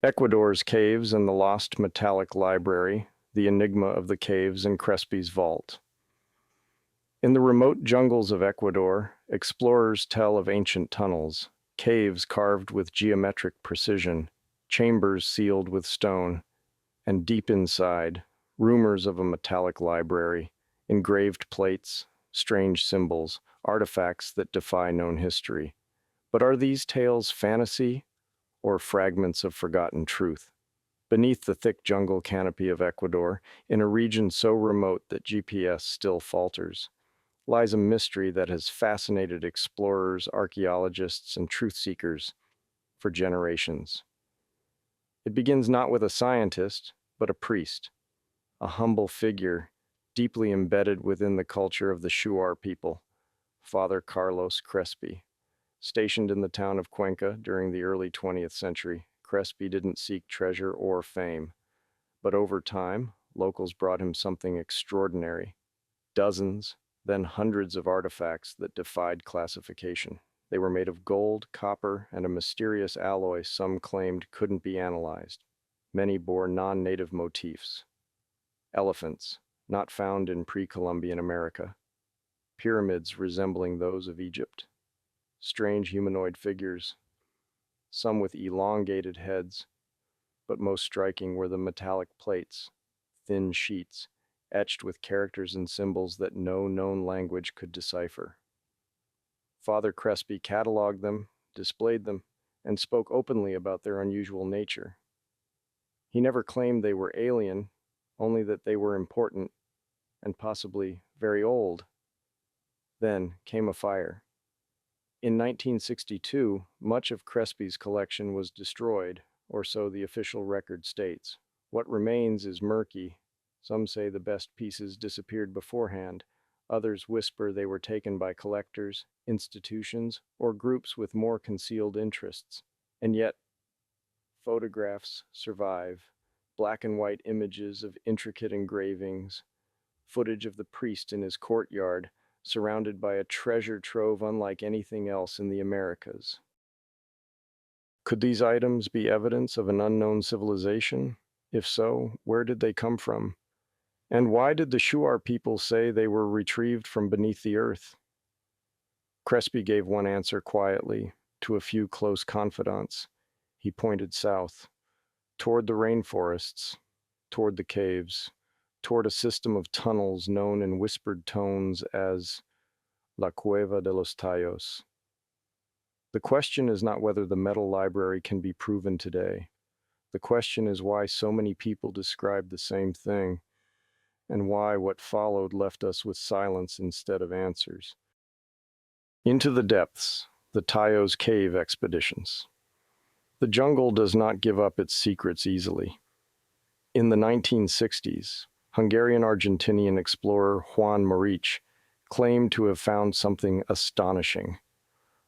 Ecuador's caves and the lost metallic library, the enigma of the caves in Crespi's vault. In the remote jungles of Ecuador, explorers tell of ancient tunnels, caves carved with geometric precision, chambers sealed with stone, and deep inside, rumors of a metallic library, engraved plates, strange symbols, artifacts that defy known history. But are these tales fantasy or fragments of forgotten truth? Beneath the thick jungle canopy of Ecuador, in a region so remote that GPS still falters, lies a mystery that has fascinated explorers, archaeologists, and truth seekers for generations. It begins not with a scientist, but a priest, a humble figure deeply embedded within the culture of the Shuar people, Father Carlos Crespi. Stationed in the town of Cuenca during the early 20th century, Crespi didn't seek treasure or fame. But over time, locals brought him something extraordinary. Dozens, then hundreds of artifacts that defied classification. They were made of gold, copper, and a mysterious alloy some claimed couldn't be analyzed. Many bore non-native motifs. Elephants, not found in pre-Columbian America. Pyramids resembling those of Egypt. Strange humanoid figures, some with elongated heads, but most striking were the metallic plates, thin sheets, etched with characters and symbols that no known language could decipher. Father Crespi cataloged them, displayed them, and spoke openly about their unusual nature. He never claimed they were alien, only that they were important and possibly very old. Then came a fire. In 1962, much of Crespi's collection was destroyed, or so the official record states. What remains is murky. Some say the best pieces disappeared beforehand. Others whisper they were taken by collectors, institutions, or groups with more concealed interests. And yet, photographs survive. Black and white images of intricate engravings, footage of the priest in his courtyard, surrounded by a treasure trove unlike anything else in the Americas. Could these items be evidence of an unknown civilization? If so, where did they come from? And why did the Shuar people say they were retrieved from beneath the earth? Crespi gave one answer quietly, to a few close confidants. He pointed south, toward the rainforests, toward the caves, toward a system of tunnels known in whispered tones as La Cueva de los Tallos. The question is not whether the metal library can be proven today. The question is why so many people describe the same thing, and why what followed left us with silence instead of answers. Into the depths, the Tallos cave expeditions. The jungle does not give up its secrets easily. In the 1960s, Hungarian-Argentinian explorer Juan Moricz claimed to have found something astonishing.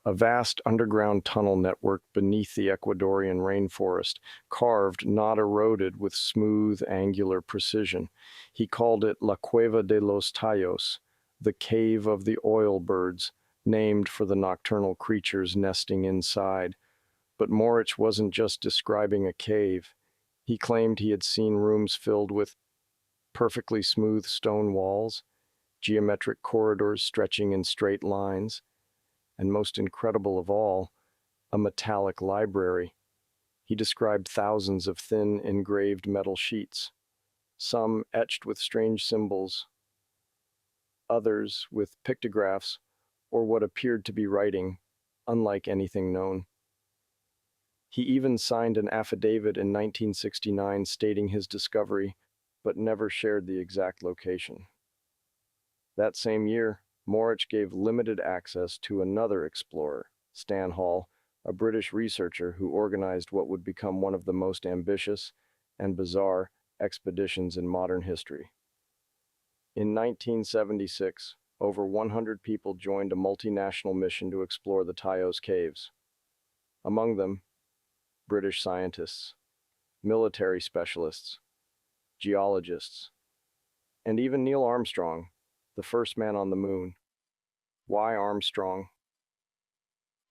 A vast underground tunnel network beneath the Ecuadorian rainforest, carved, not eroded, with smooth, angular precision. He called it La Cueva de los Tallos, the cave of the oil birds, named for the nocturnal creatures nesting inside. But Moricz wasn't just describing a cave. He claimed he had seen rooms filled with perfectly smooth stone walls, geometric corridors stretching in straight lines, and most incredible of all, a metallic library. He described thousands of thin engraved metal sheets, some etched with strange symbols, others with pictographs or what appeared to be writing, unlike anything known. He even signed an affidavit in 1969 stating his discovery, but never shared the exact location. That same year, Moricz gave limited access to another explorer, Stan Hall, a British researcher who organized what would become one of the most ambitious and bizarre expeditions in modern history. In 1976, over 100 people joined a multinational mission to explore the Tallos caves. Among them, British scientists, military specialists, geologists, and even Neil Armstrong, the first man on the moon. Why Armstrong?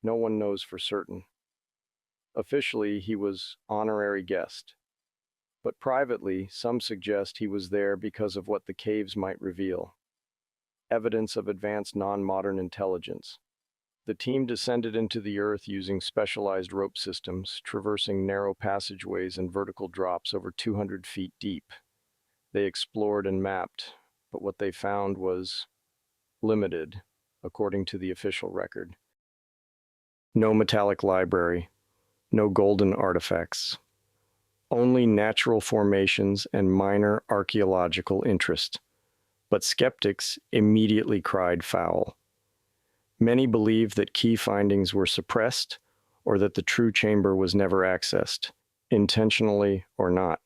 No one knows for certain. Officially, he was honorary guest, but privately, some suggest he was there because of what the caves might reveal: evidence of advanced non-modern intelligence. The team descended into the earth using specialized rope systems, traversing narrow passageways and vertical drops over 200 feet deep. They explored and mapped, but what they found was limited, according to the official record. No metallic library, no golden artifacts, only natural formations and minor archaeological interest. But skeptics immediately cried foul. Many believed that key findings were suppressed or that the true chamber was never accessed, intentionally or not.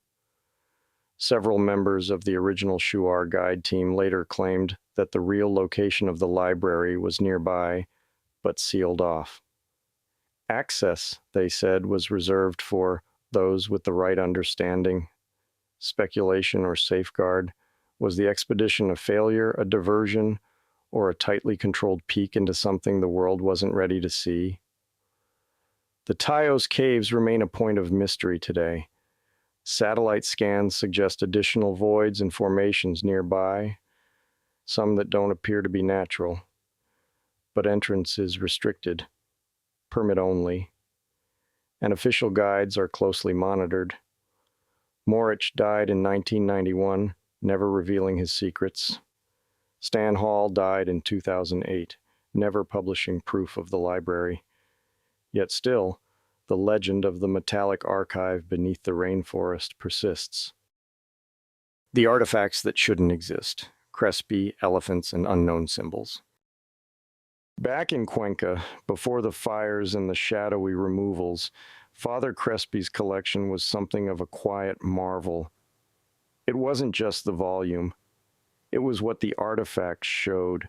Several members of the original Shuar guide team later claimed that the real location of the library was nearby, but sealed off. Access, they said, was reserved for those with the right understanding. Speculation or safeguard. Was the expedition a failure, a diversion, or a tightly controlled peek into something the world wasn't ready to see? The Taos Caves remain a point of mystery today. Satellite scans suggest additional voids and formations nearby, some that don't appear to be natural. But entrance is restricted, permit only, and official guides are closely monitored. Moricz died in 1991, never revealing his secrets. Stan Hall died in 2008, never publishing proof of the library. Yet still, the legend of the metallic archive beneath the rainforest persists. The artifacts that shouldn't exist: Crespi, elephants, and unknown symbols. Back in Cuenca, before the fires and the shadowy removals, Father Crespi's collection was something of a quiet marvel. It wasn't just the volume. It was what the artifacts showed.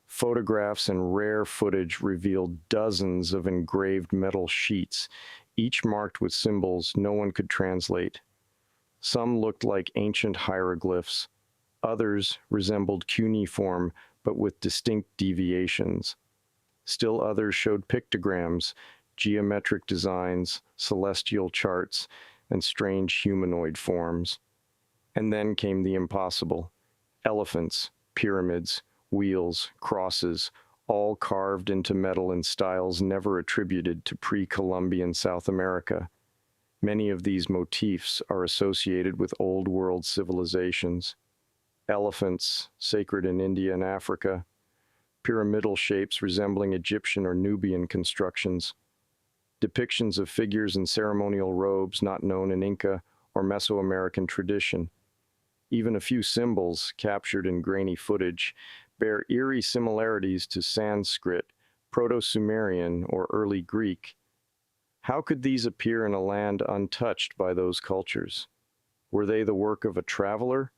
Photographs and rare footage revealed dozens of engraved metal sheets, each marked with symbols no one could translate. Some looked like ancient hieroglyphs. Others resembled cuneiform, but with distinct deviations. Still others showed pictograms, geometric designs, celestial charts, and strange humanoid forms. And then came the impossible: elephants, pyramids, wheels, crosses, all carved into metal in styles never attributed to pre-Columbian South America. Many of these motifs are associated with Old World civilizations. Elephants, sacred in India and Africa. Pyramidal shapes resembling Egyptian or Nubian constructions. Depictions of figures in ceremonial robes not known in Inca or Mesoamerican tradition. Even a few symbols, captured in grainy footage, bear eerie similarities to Sanskrit, Proto-Sumerian, or early Greek. How could these appear in a land untouched by those cultures? Were they the work of a traveler,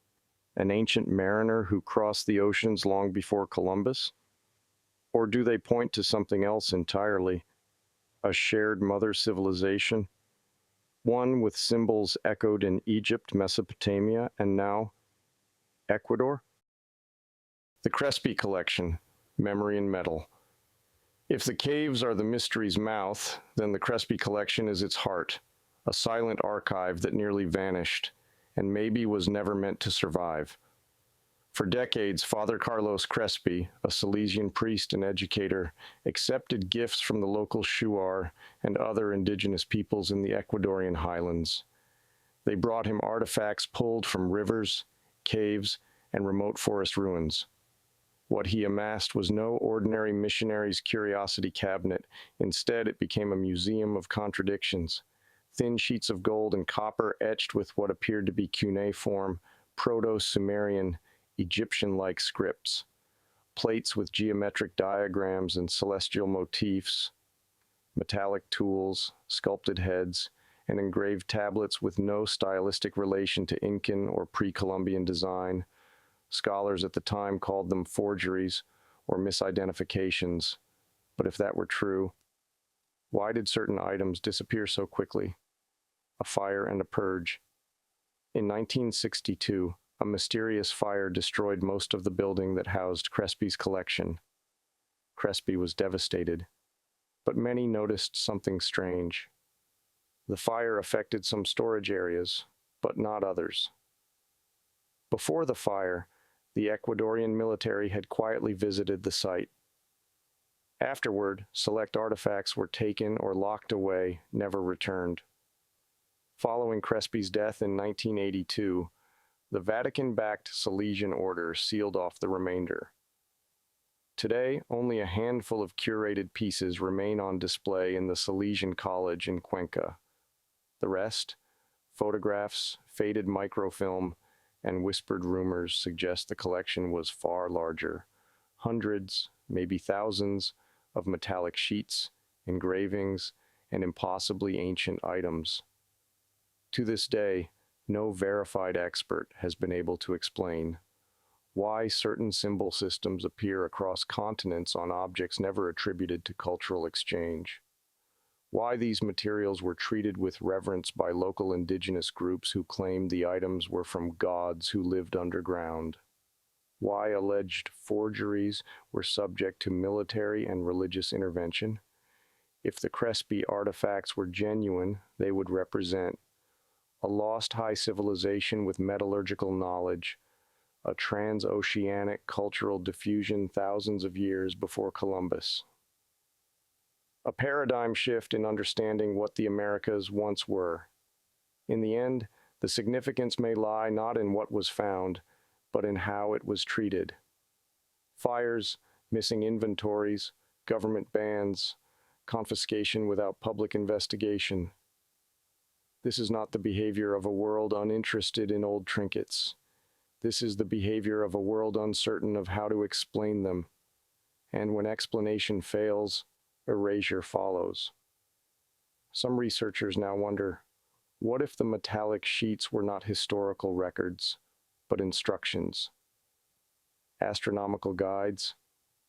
an ancient mariner who crossed the oceans long before Columbus? Or do they point to something else entirely? A shared mother civilization? One with symbols echoed in Egypt, Mesopotamia, and now Ecuador? The Crespi Collection, Memory in Metal. If the caves are the mystery's mouth, then the Crespi Collection is its heart, a silent archive that nearly vanished, and maybe was never meant to survive. For decades, Father Carlos Crespi, a Salesian priest and educator, accepted gifts from the local Shuar and other indigenous peoples in the Ecuadorian highlands. They brought him artifacts pulled from rivers, caves, and remote forest ruins. What he amassed was no ordinary missionary's curiosity cabinet. Instead, it became a museum of contradictions. Thin sheets of gold and copper etched with what appeared to be cuneiform, Proto-Sumerian, Egyptian-like scripts. Plates with geometric diagrams and celestial motifs. Metallic tools, sculpted heads, and engraved tablets with no stylistic relation to Incan or pre-Columbian design. Scholars at the time called them forgeries or misidentifications. But if that were true, why did certain items disappear so quickly? A fire and a purge. In 1962, a mysterious fire destroyed most of the building that housed Crespi's collection. Crespi was devastated, but many noticed something strange. The fire affected some storage areas, but not others. Before the fire, the Ecuadorian military had quietly visited the site. Afterward, select artifacts were taken or locked away, never returned. Following Crespi's death in 1982, the Vatican-backed Salesian order sealed off the remainder. Today, only a handful of curated pieces remain on display in the Salesian College in Cuenca. The rest, photographs, faded microfilm, and whispered rumors suggest the collection was far larger. Hundreds, maybe thousands, of metallic sheets, engravings, and impossibly ancient items. To this day, no verified expert has been able to explain why certain symbol systems appear across continents on objects never attributed to cultural exchange, why these materials were treated with reverence by local indigenous groups who claimed the items were from gods who lived underground, why alleged forgeries were subject to military and religious intervention. If the Crespi artifacts were genuine, they would represent a lost high civilization with metallurgical knowledge, a transoceanic cultural diffusion thousands of years before Columbus. A paradigm shift in understanding what the Americas once were. In the end, the significance may lie not in what was found, but in how it was treated. Fires, missing inventories, government bans, confiscation without public investigation. This is not the behavior of a world uninterested in old trinkets. This is the behavior of a world uncertain of how to explain them. And when explanation fails, erasure follows. Some researchers now wonder, what if the metallic sheets were not historical records, but instructions? Astronomical guides,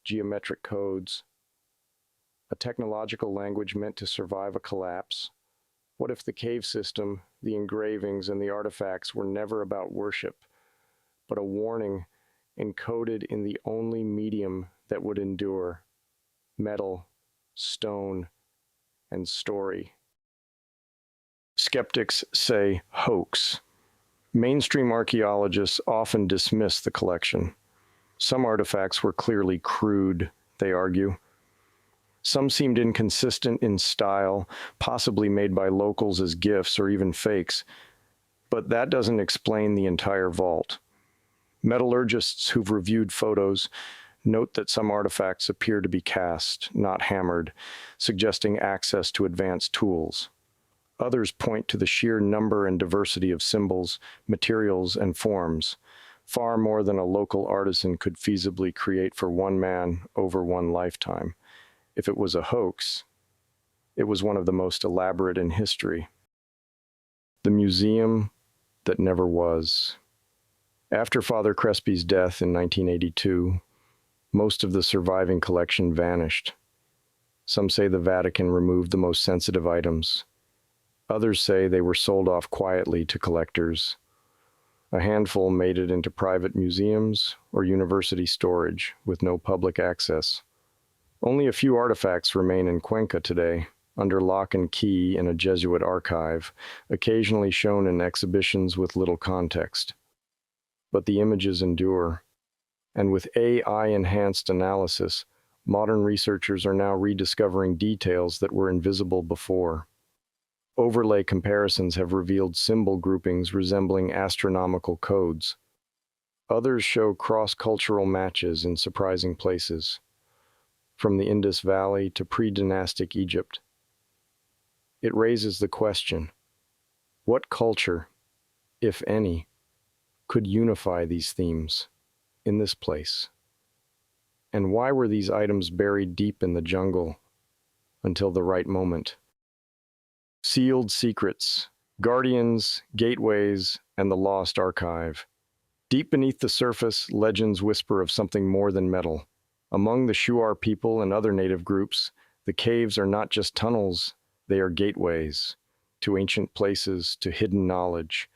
geometric codes, a technological language meant to survive a collapse. What if the cave system, the engravings, and the artifacts were never about worship, but a warning encoded in the only medium that would endure: metal, stone, and story? Skeptics say hoax. Mainstream archaeologists often dismiss the collection. Some artifacts were clearly crude, they argue. Some seemed inconsistent in style, possibly made by locals as gifts or even fakes. But that doesn't explain the entire vault. Metallurgists who've reviewed photos note that some artifacts appear to be cast, not hammered, suggesting access to advanced tools. Others point to the sheer number and diversity of symbols, materials, and forms, far more than a local artisan could feasibly create for one man over one lifetime. If it was a hoax, it was one of the most elaborate in history. The museum that never was. After Father Crespi's death in 1982, most of the surviving collection vanished. Some say the Vatican removed the most sensitive items. Others say they were sold off quietly to collectors. A handful made it into private museums or university storage with no public access. Only a few artifacts remain in Cuenca today, under lock and key in a Jesuit archive, occasionally shown in exhibitions with little context. But the images endure. And with AI-enhanced analysis, modern researchers are now rediscovering details that were invisible before. Overlay comparisons have revealed symbol groupings resembling astronomical codes. Others show cross-cultural matches in surprising places, from the Indus Valley to pre-dynastic Egypt. It raises the question, what culture, if any, could unify these themes in this place? And why were these items buried deep in the jungle until the right moment? Sealed secrets, guardians, gateways, and the lost archive. Deep beneath the surface, legends whisper of something more than metal. Among the Shuar people and other native groups, the caves are not just tunnels, they are gateways to ancient places, to hidden knowledge,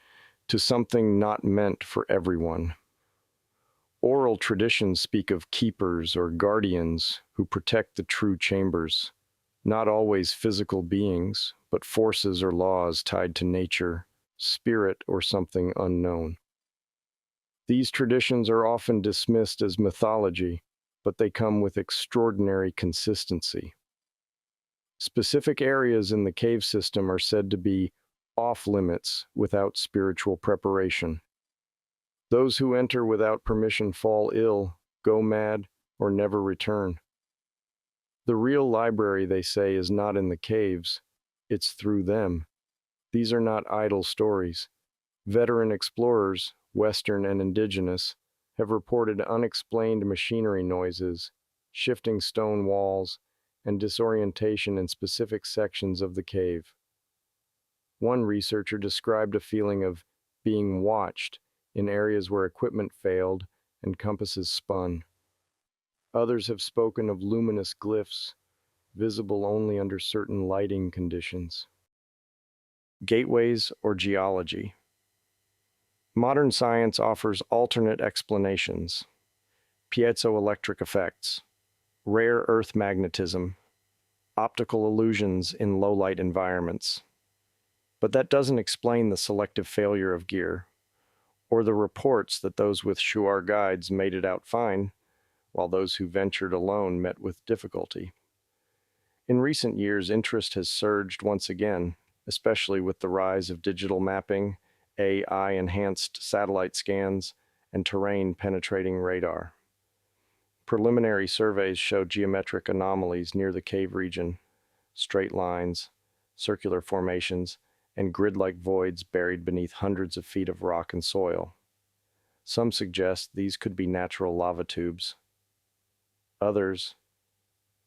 to something not meant for everyone. Oral traditions speak of keepers or guardians who protect the true chambers, not always physical beings, but forces or laws tied to nature, spirit, or something unknown. These traditions are often dismissed as mythology, but they come with extraordinary consistency. Specific areas in the cave system are said to be off-limits without spiritual preparation. Those who enter without permission fall ill, go mad, or never return. The real library, they say, is not in the caves. It's through them. These are not idle stories. Veteran explorers, Western and indigenous, have reported unexplained machinery noises, shifting stone walls, and disorientation in specific sections of the cave. One researcher described a feeling of being watched in areas where equipment failed and compasses spun. Others have spoken of luminous glyphs, visible only under certain lighting conditions. Gateways or geology. Modern science offers alternate explanations: piezoelectric effects, rare earth magnetism, optical illusions in low-light environments. But that doesn't explain the selective failure of gear, or the reports that those with Shuar guides made it out fine, while those who ventured alone met with difficulty. In recent years, interest has surged once again, especially with the rise of digital mapping, AI-enhanced satellite scans, and terrain-penetrating radar. Preliminary surveys show geometric anomalies near the cave region, straight lines, circular formations, and grid-like voids buried beneath hundreds of feet of rock and soil. Some suggest these could be natural lava tubes. Others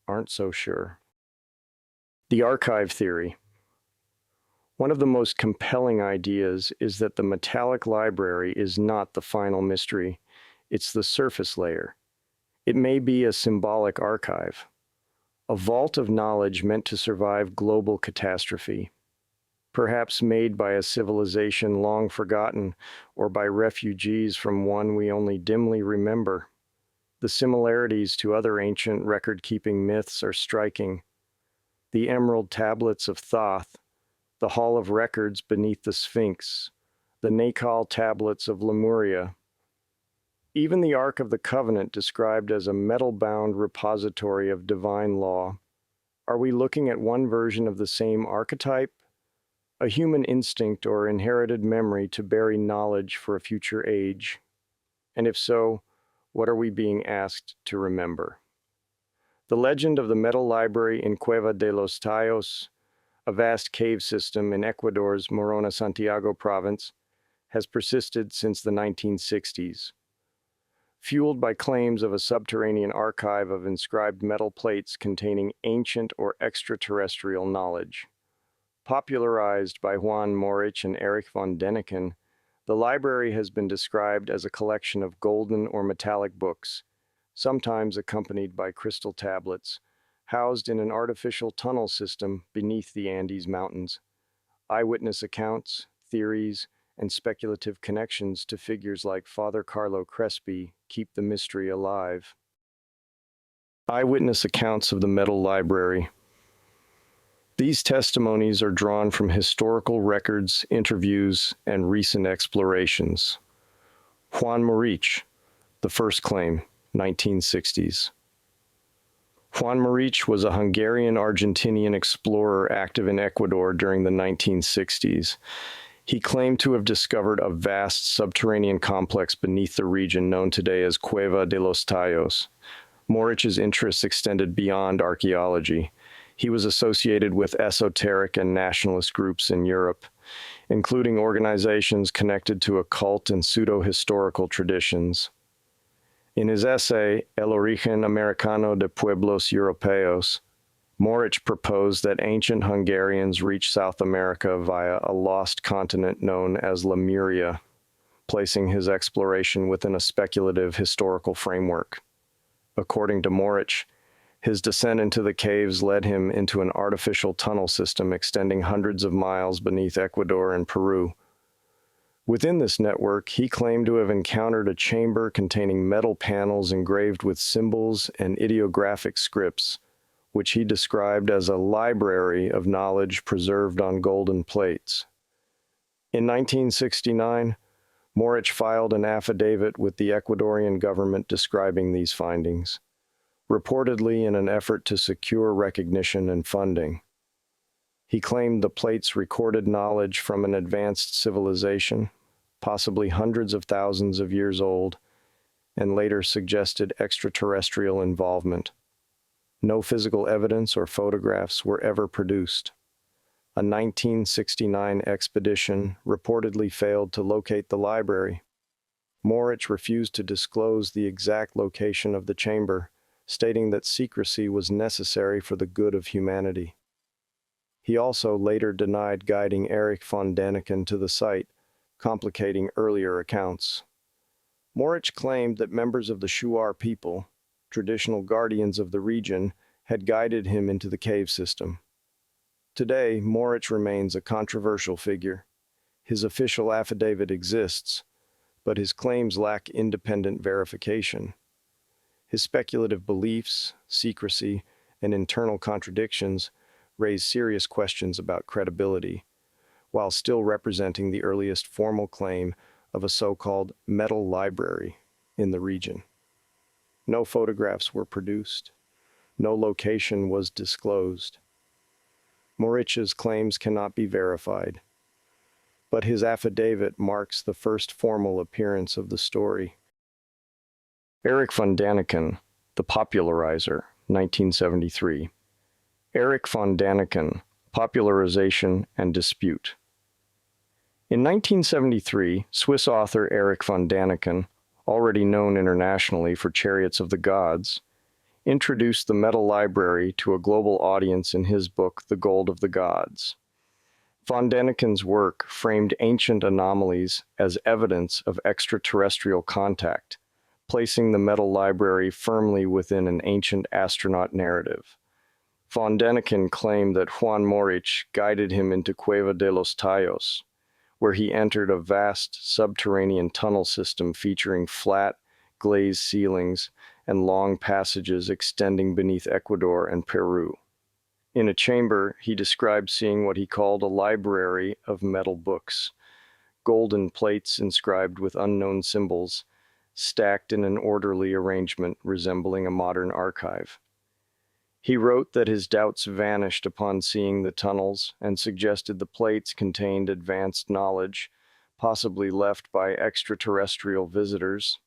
aren't so sure. The archive theory. One of the most compelling ideas is that the metallic library is not the final mystery, it's the surface layer. It may be a symbolic archive, a vault of knowledge meant to survive global catastrophe, perhaps made by a civilization long forgotten or by refugees from one we only dimly remember. The similarities to other ancient record-keeping myths are striking. The emerald tablets of Thoth, the Hall of Records beneath the Sphinx, the Nakal tablets of Lemuria, even the Ark of the Covenant described as a metal-bound repository of divine law. Are we looking at one version of the same archetype? A human instinct or inherited memory to bury knowledge for a future age? And if so, what are we being asked to remember? The legend of the metal library in Cueva de los Tallos, a vast cave system in Ecuador's Morona Santiago province, has persisted since the 1960s. Fueled by claims of a subterranean archive of inscribed metal plates containing ancient or extraterrestrial knowledge. Popularized by Juan Moricz and Erich von Däniken, the library has been described as a collection of golden or metallic books, sometimes accompanied by crystal tablets, housed in an artificial tunnel system beneath the Andes Mountains. Eyewitness accounts, theories, and speculative connections to figures like Father Carlo Crespi keep the mystery alive. Eyewitness accounts of the metal library. These testimonies are drawn from historical records, interviews, and recent explorations. Juan Moricz, the first claim, 1960s. Juan Moricz was a Hungarian-Argentinian explorer active in Ecuador during the 1960s. He claimed to have discovered a vast subterranean complex beneath the region known today as Cueva de los Tallos. Moritz's interests extended beyond archaeology. He was associated with esoteric and nationalist groups in Europe, including organizations connected to occult and pseudo-historical traditions. In his essay, El origen americano de pueblos europeos, Moricz proposed that ancient Hungarians reached South America via a lost continent known as Lemuria, placing his exploration within a speculative historical framework. According to Moricz, his descent into the caves led him into an artificial tunnel system extending hundreds of miles beneath Ecuador and Peru. Within this network, he claimed to have encountered a chamber containing metal panels engraved with symbols and ideographic scripts, which he described as a library of knowledge preserved on golden plates. In 1969, Moricz filed an affidavit with the Ecuadorian government describing these findings, reportedly in an effort to secure recognition and funding. He claimed the plates recorded knowledge from an advanced civilization, possibly hundreds of thousands of years old, and later suggested extraterrestrial involvement. No physical evidence or photographs were ever produced. A 1969 expedition reportedly failed to locate the library. Moricz refused to disclose the exact location of the chamber, stating that secrecy was necessary for the good of humanity. He also later denied guiding Erich von Däniken to the site, complicating earlier accounts. Moricz claimed that members of the Shuar people, traditional guardians of the region, had guided him into the cave system. Today, Moricz remains a controversial figure. His official affidavit exists, but his claims lack independent verification. His speculative beliefs, secrecy, and internal contradictions raise serious questions about credibility, while still representing the earliest formal claim of a so-called metal library in the region. No photographs were produced. No location was disclosed. Moritz's claims cannot be verified, but his affidavit marks the first formal appearance of the story. Erich von Däniken, the popularizer, 1973. Erich von Däniken, Popularization and Dispute. In 1973, Swiss author Erich von Däniken, already known internationally for Chariots of the Gods, introduced the metal library to a global audience in his book, The Gold of the Gods. Von Däniken's work framed ancient anomalies as evidence of extraterrestrial contact, placing the metal library firmly within an ancient astronaut narrative. Von Däniken claimed that Juan Moricz guided him into Cueva de los Tallos, where he entered a vast subterranean tunnel system featuring flat, glazed ceilings and long passages extending beneath Ecuador and Peru. In a chamber, he described seeing what he called a library of metal books, golden plates inscribed with unknown symbols, stacked in an orderly arrangement resembling a modern archive. He wrote that his doubts vanished upon seeing the tunnels and suggested the plates contained advanced knowledge, possibly left by extraterrestrial visitors.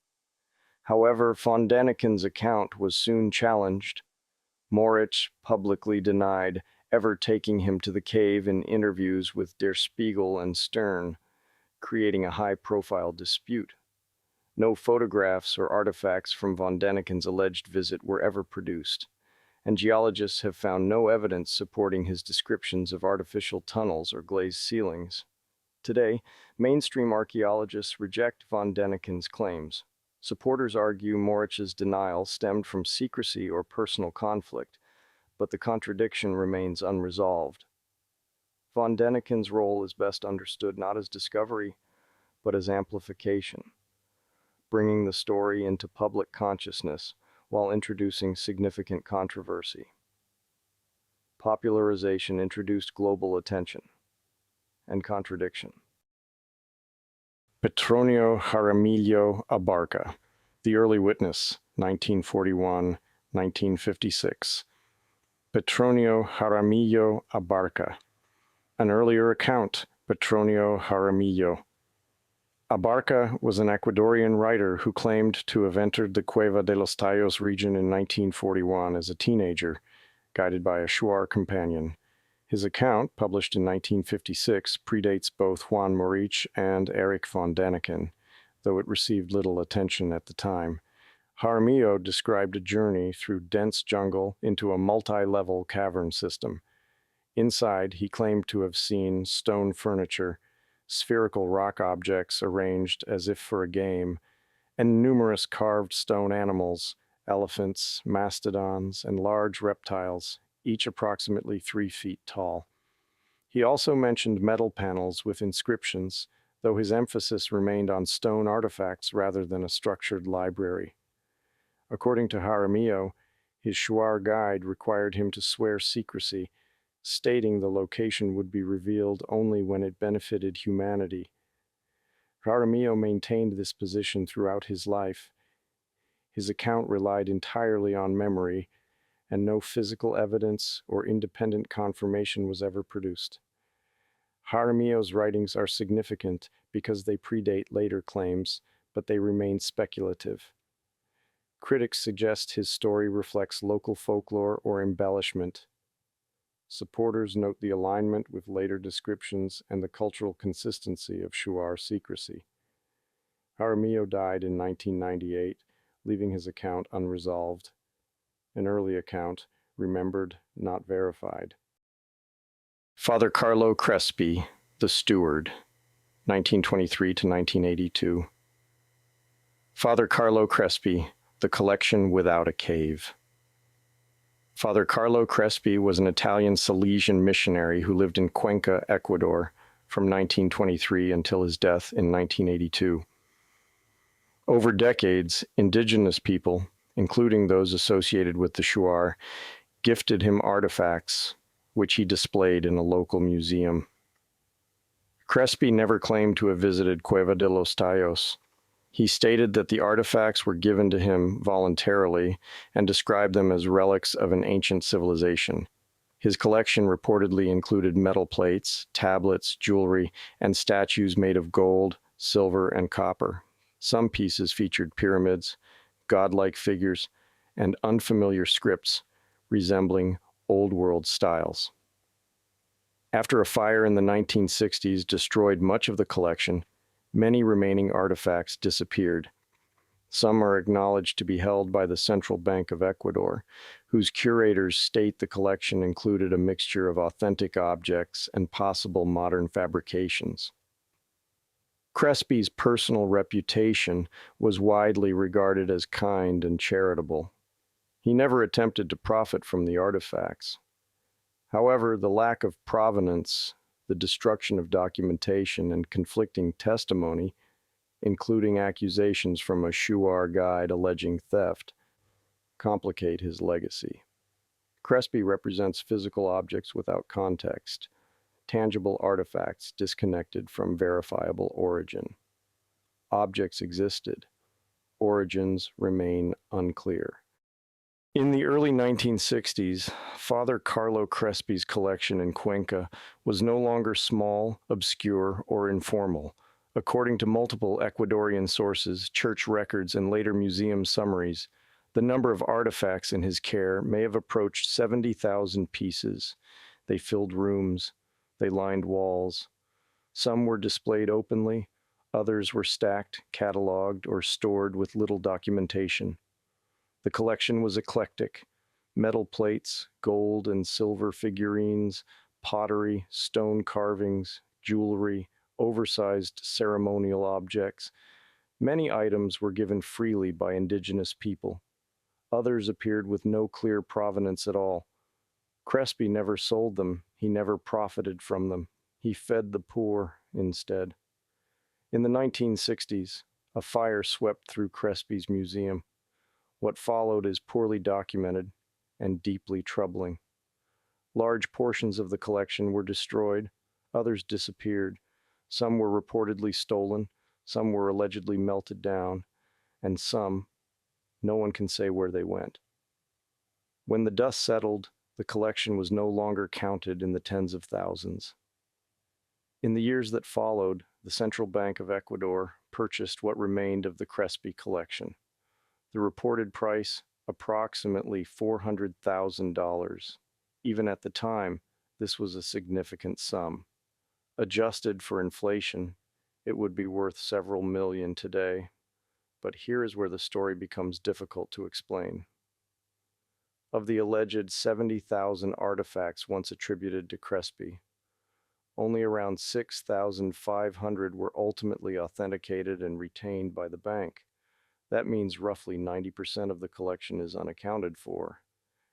However, von Däniken's account was soon challenged. Moricz publicly denied ever taking him to the cave in interviews with Der Spiegel and Stern, creating a high-profile dispute. No photographs or artifacts from von Däniken's alleged visit were ever produced, and geologists have found no evidence supporting his descriptions of artificial tunnels or glazed ceilings. Today, mainstream archaeologists reject von Däniken's claims. Supporters argue Moritz's denial stemmed from secrecy or personal conflict, but the contradiction remains unresolved. Von Däniken's role is best understood not as discovery, but as amplification, bringing the story into public consciousness while introducing significant controversy. Popularization introduced global attention and contradiction. Petronio Jaramillo Abarca, The Early Witness, 1941-1956. Petronio Jaramillo Abarca. An earlier account, Petronio Jaramillo. Abarca was an Ecuadorian writer who claimed to have entered the Cueva de los Tallos region in 1941 as a teenager, guided by a Shuar companion. His account, published in 1956, predates both Juan Moricz and Erich von Däniken, though it received little attention at the time. Jaramillo described a journey through dense jungle into a multi-level cavern system. Inside, he claimed to have seen stone furniture, spherical rock objects arranged as if for a game, and numerous carved stone animals, elephants, mastodons, and large reptiles, each approximately 3 feet tall. He also mentioned metal panels with inscriptions, though his emphasis remained on stone artifacts rather than a structured library. According to Jaramillo, His Shuar guide required him to swear secrecy, stating the location would be revealed only when it benefited humanity. Jaramillo maintained this position throughout his life. His account relied entirely on memory, and no physical evidence or independent confirmation was ever produced. Jaramillo's writings are significant because they predate later claims, but they remain speculative. Critics suggest his story reflects local folklore or embellishment. Supporters note the alignment with later descriptions and the cultural consistency of Shuar secrecy. Jaramillo died in 1998, leaving his account unresolved. An early account, remembered, not verified. Father Carlo Crespi, the Steward, 1923 to 1982. Father Carlo Crespi, the Collection Without a Cave. Father Carlo Crespi was an Italian Salesian missionary who lived in Cuenca, Ecuador, from 1923 until his death in 1982. Over decades, indigenous people, including those associated with the Shuar, gifted him artifacts, which he displayed in a local museum. Crespi never claimed to have visited Cueva de los Tallos. He stated that the artifacts were given to him voluntarily and described them as relics of an ancient civilization. His collection reportedly included metal plates, tablets, jewelry, and statues made of gold, silver, and copper. Some pieces featured pyramids, godlike figures, and unfamiliar scripts resembling Old World styles. After a fire in the 1960s destroyed much of the collection, many remaining artifacts disappeared. Some are acknowledged to be held by the Central Bank of Ecuador, whose curators state the collection included a mixture of authentic objects and possible modern fabrications. Crespi's personal reputation was widely regarded as kind and charitable. He never attempted to profit from the artifacts. However, the lack of provenance, the destruction of documentation, and conflicting testimony, including accusations from a Shuar guide alleging theft, complicate his legacy. Crespi represents physical objects without context, tangible artifacts disconnected from verifiable origin. Objects existed. Origins remain unclear. In the early 1960s, Father Carlo Crespi's collection in Cuenca was no longer small, obscure, or informal. According to multiple Ecuadorian sources, church records, and later museum summaries, the number of artifacts in his care may have approached 70,000 pieces. They filled rooms. They lined walls. Some were displayed openly. Others were stacked, cataloged, or stored with little documentation. The collection was eclectic: metal plates, gold and silver figurines, pottery, stone carvings, jewelry, oversized ceremonial objects. Many items were given freely by indigenous people. Others appeared with no clear provenance at all. Crespi never sold them. He never profited from them. He fed the poor instead. In the 1960s, a fire swept through Crespi's museum. What followed is poorly documented and deeply troubling. Large portions of the collection were destroyed, others disappeared. Some were reportedly stolen, some were allegedly melted down, and some, no one can say where they went. When the dust settled, the collection was no longer counted in the tens of thousands. In the years that followed, the Central Bank of Ecuador purchased what remained of the Crespi collection. The reported price, approximately $400,000. Even at the time, this was a significant sum. Adjusted for inflation, it would be worth several million today. But here is where the story becomes difficult to explain. Of the alleged 70,000 artifacts once attributed to Crespi, only around 6,500 were ultimately authenticated and retained by the bank. That means roughly 90% of the collection is unaccounted for,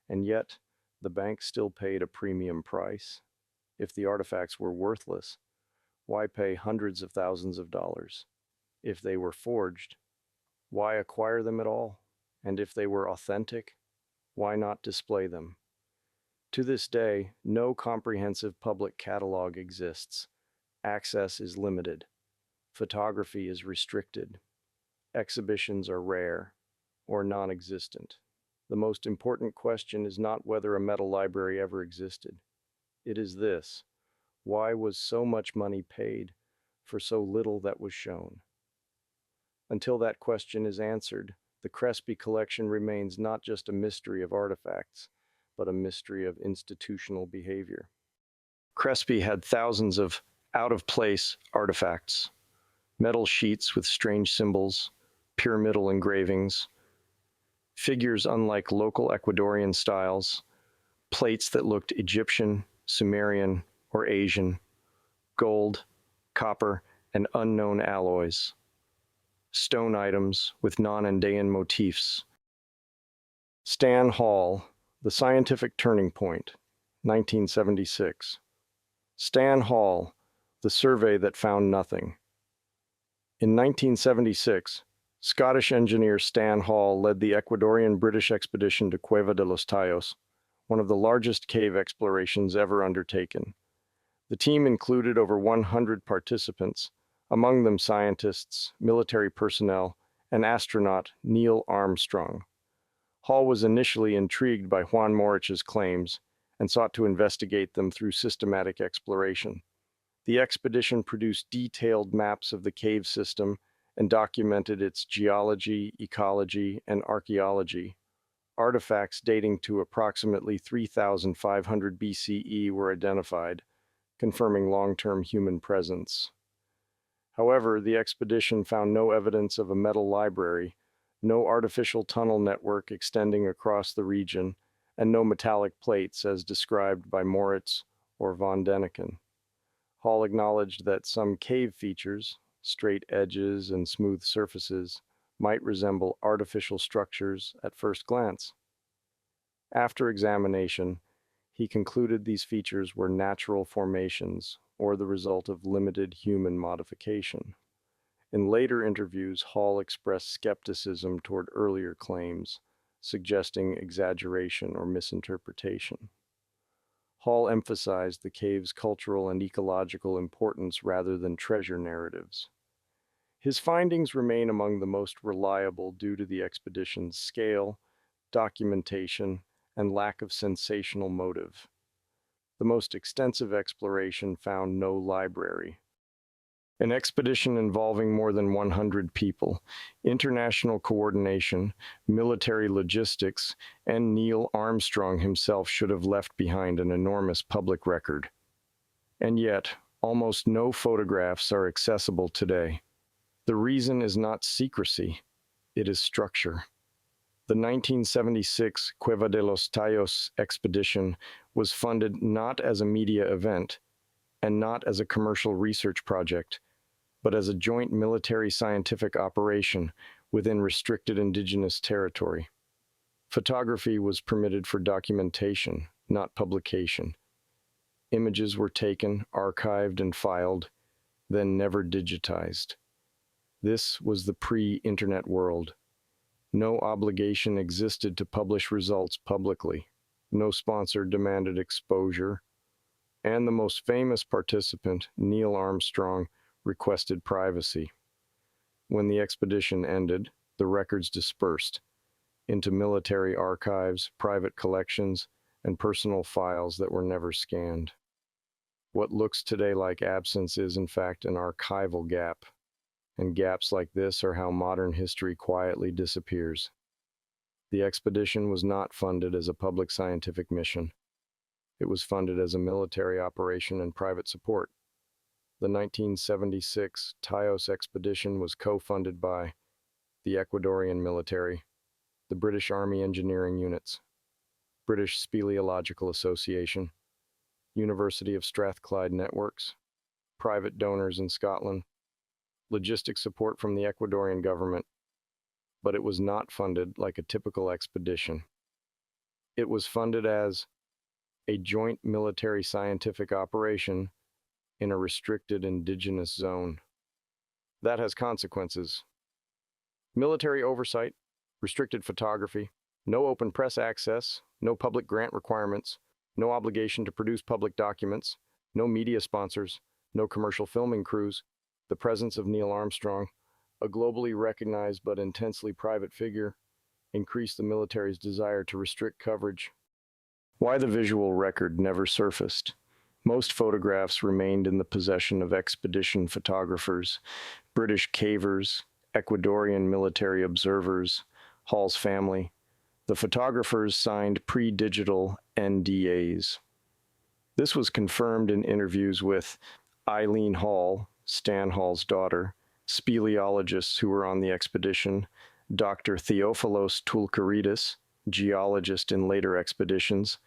and yet the bank still paid a premium price. If the artifacts were worthless, why pay hundreds of thousands of dollars? If they were forged, why acquire them at all? And if they were authentic, Why not display them? To this day, no comprehensive public catalog exists. Access is limited. Photography is restricted. Exhibitions are rare or non-existent. The most important question is not whether a metal library ever existed. It is this: why was so much money paid for so little that was shown? Until that question is answered, the Crespi Collection remains not just a mystery of artifacts, but a mystery of institutional behavior. Crespi had thousands of out-of-place artifacts: metal sheets with strange symbols, pyramidal engravings, figures unlike local Ecuadorian styles, plates that looked Egyptian, Sumerian, or Asian, gold, copper, and unknown alloys, stone items with non-Andean motifs. Stan Hall, The Scientific Turning Point, 1976. Stan Hall, The Survey That Found Nothing. In 1976, Scottish engineer Stan Hall led the Ecuadorian-British expedition to Cueva de los Tallos, one of the largest cave explorations ever undertaken. The team included over 100 participants, among them scientists, military personnel, and astronaut Neil Armstrong. Hall was initially intrigued by Juan Moritz's claims and sought to investigate them through systematic exploration. The expedition produced detailed maps of the cave system and documented its geology, ecology, and archaeology. Artifacts dating to approximately 3,500 BCE were identified, confirming long-term human presence. However, the expedition found no evidence of a metal library, no artificial tunnel network extending across the region, and no metallic plates as described by Moricz or von Däniken. Hall acknowledged that some cave features, straight edges and smooth surfaces, might resemble artificial structures at first glance. After examination, he concluded these features were natural formations or the result of limited human modification. In later interviews, Hall expressed skepticism toward earlier claims, suggesting exaggeration or misinterpretation. Hall emphasized the cave's cultural and ecological importance rather than treasure narratives. His findings remain among the most reliable due to the expedition's scale, documentation, and lack of sensational motive. The most extensive exploration found no library. An expedition involving more than 100 people, international coordination, military logistics, and Neil Armstrong himself should have left behind an enormous public record. And yet, almost no photographs are accessible today. The reason is not secrecy, it is structure. The 1976 Cueva de los Tallos expedition was funded not as a media event and not as a commercial research project, but as a joint military scientific operation within restricted indigenous territory. Photography was permitted for documentation, not publication. Images were taken, archived, and filed, then never digitized. This was the pre-internet world. No obligation existed to publish results publicly. No sponsor demanded exposure. And the most famous participant, Neil Armstrong, requested privacy. When the expedition ended, the records dispersed into military archives, private collections, and personal files that were never scanned. What looks today like absence is, in fact, an archival gap. And gaps like this are how modern history quietly disappears. The expedition was not funded as a public scientific mission. It was funded as a military operation and private support. The 1976 Tallos expedition was co-funded by the Ecuadorian military, the British Army Engineering Units, British Speleological Association, University of Strathclyde Networks, private donors in Scotland, logistic support from the Ecuadorian government, but it was not funded like a typical expedition. It was funded as a joint military scientific operation in a restricted indigenous zone. That has consequences. Military oversight, restricted photography, No open press access, no public grant requirements, no obligation to produce public documents, no media sponsors, no commercial filming crews, the presence of Neil Armstrong, a globally recognized but intensely private figure, increased the military's desire to restrict coverage. Why the visual record never surfaced. Most photographs remained in the possession of expedition photographers, British cavers, Ecuadorian military observers, Hall's family. The photographers signed pre-digital NDAs. This was confirmed in interviews with Eileen Hall, Stan Hall's daughter, speleologists who were on the expedition, Dr. Theophilos Toulkaridis, geologist in later expeditions.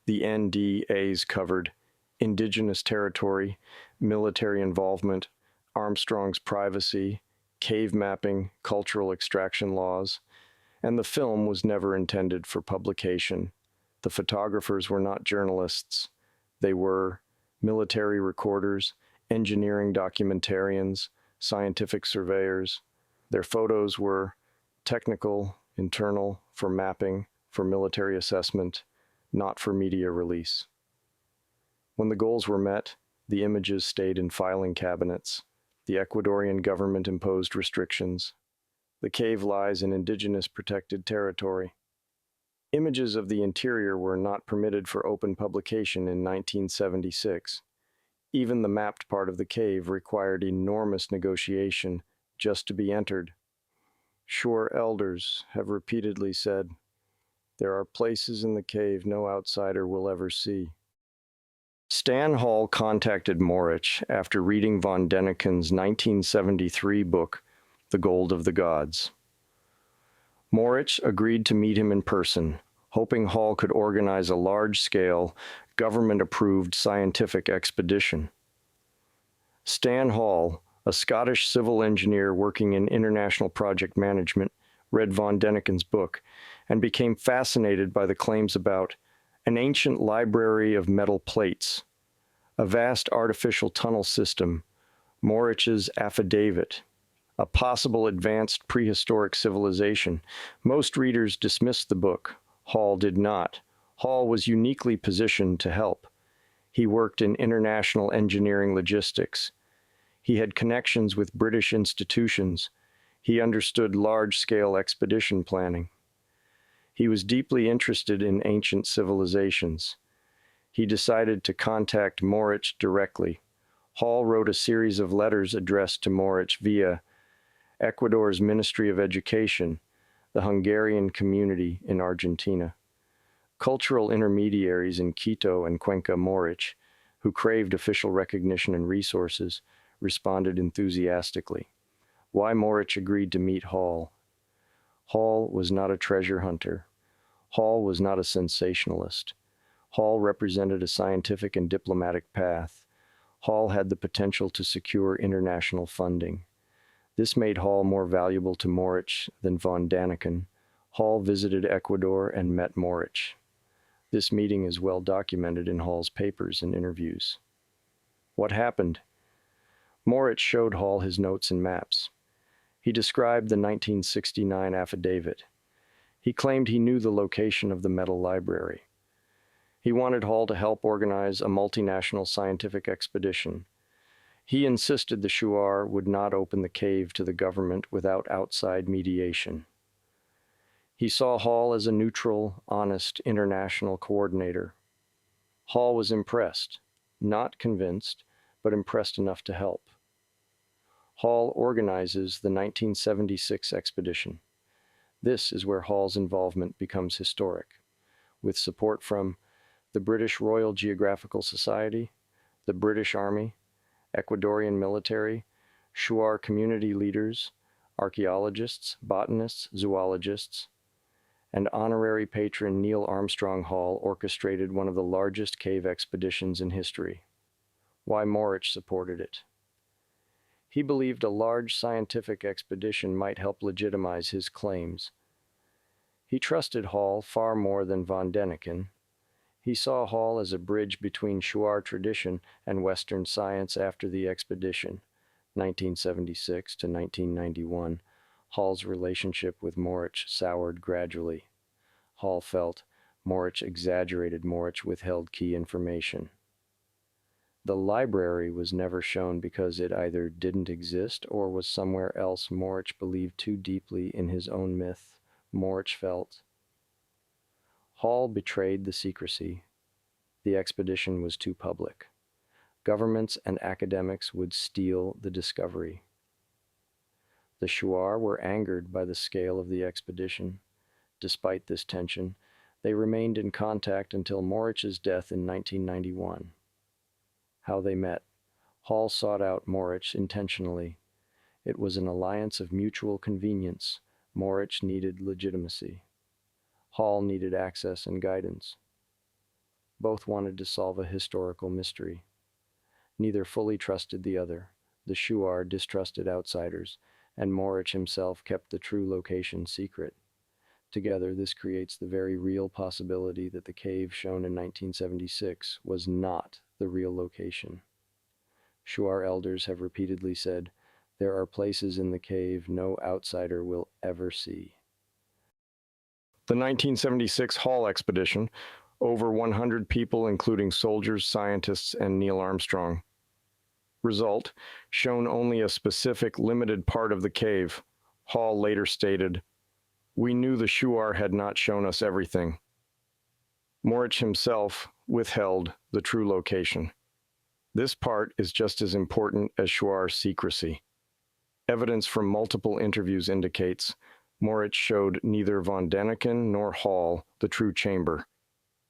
The NDAs covered indigenous territory, military involvement, Armstrong's privacy, cave mapping, cultural extraction laws, and the film was never intended for publication. The photographers were not journalists. They were military recorders, engineering documentarians, scientific surveyors. Their photos were technical, internal, for mapping, for military assessment, not for media release. When the goals were met, the images stayed in filing cabinets. The Ecuadorian government imposed restrictions. The cave lies in indigenous protected territory. Images of the interior were not permitted for open publication in 1976. Even the mapped part of the cave required enormous negotiation just to be entered. Shuar elders have repeatedly said, "There are places in the cave no outsider will ever see." Stan Hall contacted Moricz after reading von Däniken's 1973 book, The Gold of the Gods. Moricz agreed to meet him in person, hoping Hall could organize a large-scale, government-approved scientific expedition. Stan Hall, a Scottish civil engineer working in international project management, read von Däniken's book and became fascinated by the claims about an ancient library of metal plates, a vast artificial tunnel system, Moritz's affidavit, a possible advanced prehistoric civilization. Most readers dismissed the book. Hall did not. Hall was uniquely positioned to help. He worked in international engineering logistics. He had connections with British institutions. He understood large-scale expedition planning. He was deeply interested in ancient civilizations. He decided to contact Moricz directly. Hall wrote a series of letters addressed to Moricz via Ecuador's Ministry of Education, the Hungarian community in Argentina, cultural intermediaries in Quito and Cuenca. Moricz, who craved official recognition and resources, responded enthusiastically. Why Moricz agreed to meet Hall. Hall was not a treasure hunter. Hall was not a sensationalist. Hall represented a scientific and diplomatic path. Hall had the potential to secure international funding. This made Hall more valuable to Moricz than von Däniken. Hall visited Ecuador and met Moricz. This meeting is well documented in Hall's papers and interviews. What happened? Moricz showed Hall his notes and maps. He described the 1969 affidavit. He claimed he knew the location of the metal library. He wanted Hall to help organize a multinational scientific expedition. He insisted the Shuar would not open the cave to the government without outside mediation. He saw Hall as a neutral, honest, international coordinator. Hall was impressed, not convinced, but impressed enough to help. Hall organizes the 1976 expedition. This is where Hall's involvement becomes historic, with support from the British Royal Geographical Society, the British Army, Ecuadorian military, Shuar community leaders, archaeologists, botanists, zoologists, and honorary patron Neil Armstrong. Hall orchestrated one of the largest cave expeditions in history. Why Moricz supported it. He believed a large scientific expedition might help legitimize his claims. He trusted Hall far more than von Däniken. He saw Hall as a bridge between Shuar tradition and Western science. After the expedition, 1976 to 1991, Hall's relationship with Moricz soured gradually. Hall felt Moricz exaggerated. Moricz withheld key information. The library was never shown because it either didn't exist or was somewhere else. Moricz believed too deeply in his own myth. Moricz felt. Hall betrayed the secrecy. The expedition was too public. Governments and academics would steal the discovery. The Shuar were angered by the scale of the expedition. Despite this tension, they remained in contact until Moritz's death in 1991. How they met. Hall sought out Moricz intentionally. It was an alliance of mutual convenience. Moricz needed legitimacy. Hall needed access and guidance. Both wanted to solve a historical mystery. Neither fully trusted the other. The Shuar distrusted outsiders, and Moricz himself kept the true location secret. Together, this creates the very real possibility that the cave shown in 1976 was not the real location. Shuar elders have repeatedly said, there are places in the cave no outsider will ever see. The 1976 Hall expedition, over 100 people including soldiers, scientists, and Neil Armstrong. Result, shown only a specific limited part of the cave. Hall later stated, we knew the Shuar had not shown us everything. Moricz himself withheld the true location. This part is just as important as Shuar's secrecy. Evidence from multiple interviews indicates Moricz showed neither von Däniken nor Hall the true chamber.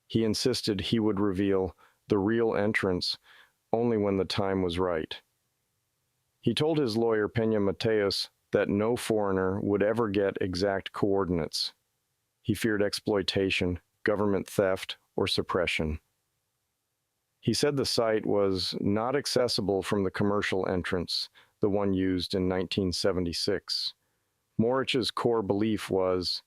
He insisted he would reveal the real entrance only when the time was right. He told his lawyer Peña Mateos that no foreigner would ever get exact coordinates. He feared exploitation, government theft, or suppression. He said the site was not accessible from the commercial entrance, the one used in 1976. Moritz's core belief was,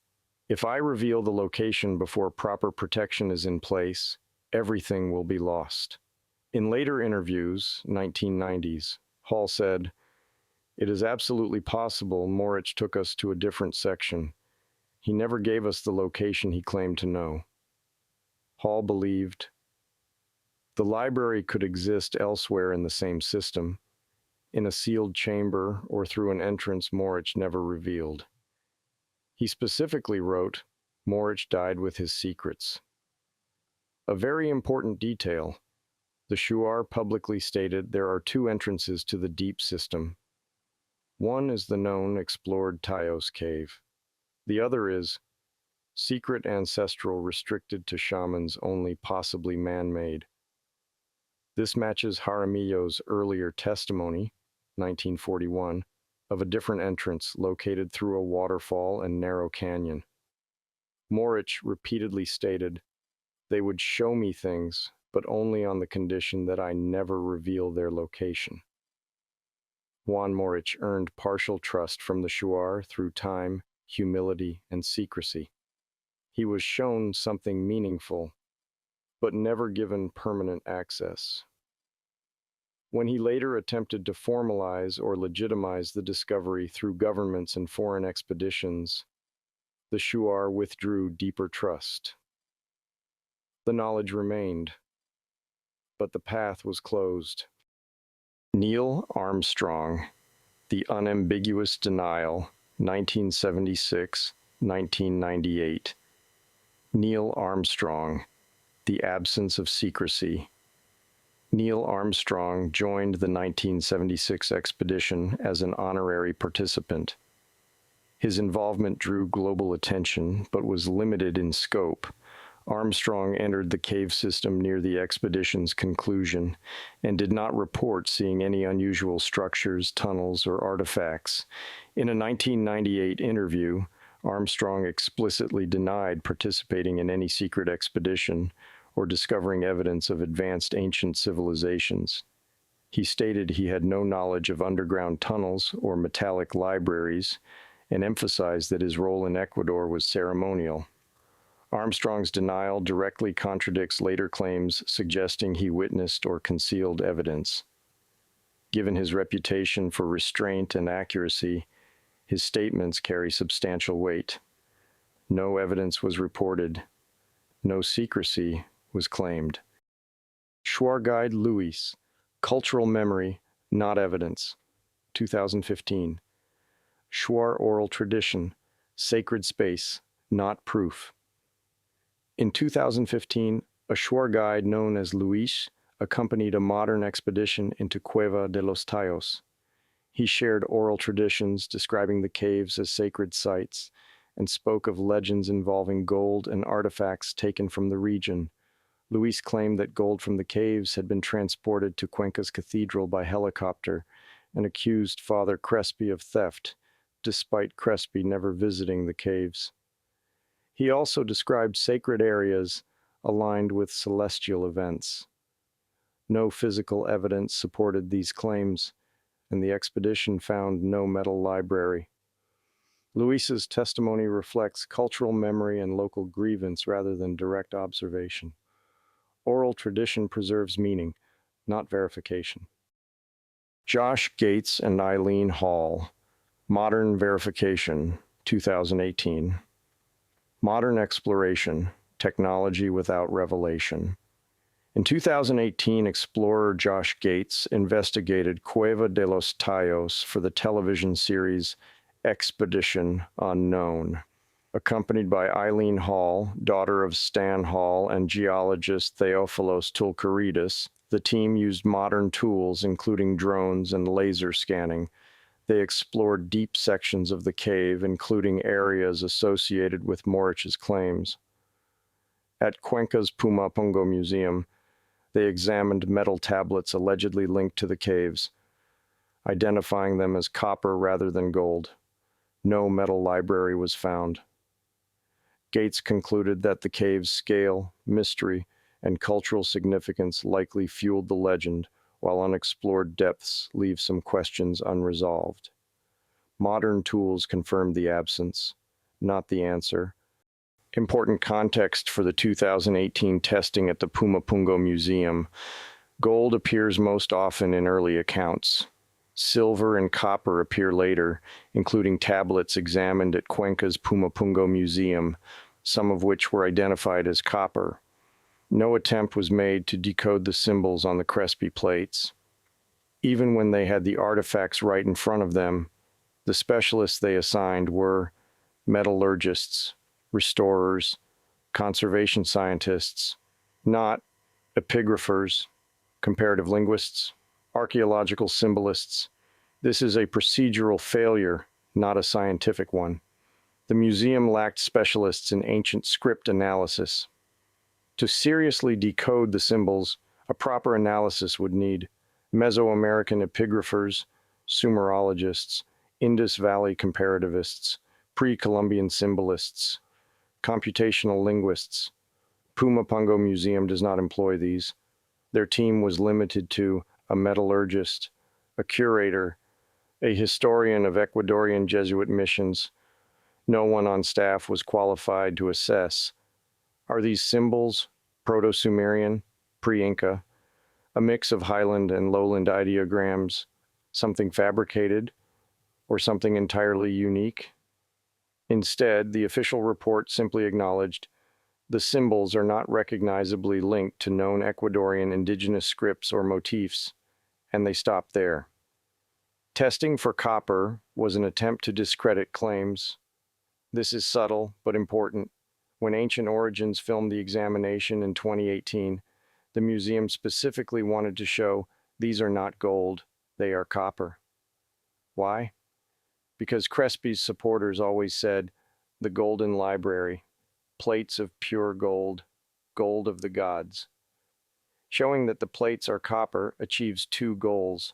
if I reveal the location before proper protection is in place, everything will be lost. In later interviews, 1990s, Hall said, it is absolutely possible Moricz took us to a different section. He never gave us the location he claimed to know. Hall believed the library could exist elsewhere in the same system, in a sealed chamber or through an entrance Moricz never revealed. He specifically wrote, Moricz died with his secrets. A very important detail. The Shuar publicly stated there are two entrances to the deep system. One is the known explored Taos Cave. The other is secret ancestral restricted to shamans only, possibly man-made. This matches Jaramillo's earlier testimony, 1941, of a different entrance located through a waterfall and narrow canyon. Moricz repeatedly stated, they would show me things, but only on the condition that I never reveal their location. Juan Moricz earned partial trust from the Shuar through time, humility, and secrecy. He was shown something meaningful, but never given permanent access. When he later attempted to formalize or legitimize the discovery through governments and foreign expeditions, the Shuar withdrew deeper trust. The knowledge remained, but the path was closed. Neil Armstrong, The Unambiguous Denial, 1976-1998. Neil Armstrong, The Absence of Secrecy. Neil Armstrong joined the 1976 expedition as an honorary participant. His involvement drew global attention, but was limited in scope. Armstrong entered the cave system near the expedition's conclusion and did not report seeing any unusual structures, tunnels, or artifacts. In a 1998 interview, Armstrong explicitly denied participating in any secret expedition or discovering evidence of advanced ancient civilizations. He stated he had no knowledge of underground tunnels or metallic libraries and emphasized that his role in Ecuador was ceremonial. Armstrong's denial directly contradicts later claims suggesting he witnessed or concealed evidence. Given his reputation for restraint and accuracy, his statements carry substantial weight. No evidence was reported. No secrecy was claimed. Shuar Guide Luis, Cultural Memory, Not Evidence, 2015. Shuar Oral Tradition, Sacred Space, Not Proof. In 2015, a Shuar guide known as Luis accompanied a modern expedition into Cueva de los Tallos. He shared oral traditions describing the caves as sacred sites and spoke of legends involving gold and artifacts taken from the region. Luis claimed that gold from the caves had been transported to Cuenca's cathedral by helicopter and accused Father Crespi of theft, despite Crespi never visiting the caves. He also described sacred areas aligned with celestial events. No physical evidence supported these claims, and the expedition found no metal library. Luis's testimony reflects cultural memory and local grievance rather than direct observation. Oral tradition preserves meaning, not verification. Josh Gates and Eileen Hall, Modern Verification, 2018. Modern Exploration, Technology Without Revelation. In 2018, explorer Josh Gates investigated Cueva de los Tallos for the television series Expedition Unknown. Accompanied by Eileen Hall, daughter of Stan Hall and geologist Theophilos Tulkaridis, the team used modern tools, including drones and laser scanning. They explored deep sections of the cave, including areas associated with Moricz's claims. At Cuenca's Pumapungo Museum, they examined metal tablets allegedly linked to the caves, identifying them as copper rather than gold. No metal library was found. Gates concluded that the cave's scale, mystery, and cultural significance likely fueled the legend, while unexplored depths leave some questions unresolved. Modern tools confirmed the absence, not the answer. Important context for the 2018 testing at the Pumapungo Museum. Gold appears most often in early accounts. Silver and copper appear later, including tablets examined at Cuenca's Pumapungo Museum, some of which were identified as copper. No attempt was made to decode the symbols on the Crespi plates. Even when they had the artifacts right in front of them, the specialists they assigned were metallurgists, restorers, conservation scientists, not epigraphers, comparative linguists, archaeological symbolists. This is a procedural failure, not a scientific one. The museum lacked specialists in ancient script analysis. To seriously decode the symbols, a proper analysis would need Mesoamerican epigraphers, Sumerologists, Indus Valley comparativists, pre-Columbian symbolists, computational linguists. Pumapungo Museum does not employ these. Their team was limited to a metallurgist, a curator, a historian of Ecuadorian Jesuit missions. No one on staff was qualified to assess. Are these symbols Proto-Sumerian, pre-Inca, a mix of highland and lowland ideograms, something fabricated, or something entirely unique? Instead, the official report simply acknowledged the symbols are not recognizably linked to known Ecuadorian indigenous scripts or motifs, and they stopped there. Testing for copper was an attempt to discredit claims. This is subtle but important. When Ancient Origins filmed the examination in 2018, the museum specifically wanted to show these are not gold, they are copper. Why? Because Crespi's supporters always said, the Golden Library, plates of pure gold, gold of the gods. Showing that the plates are copper achieves two goals,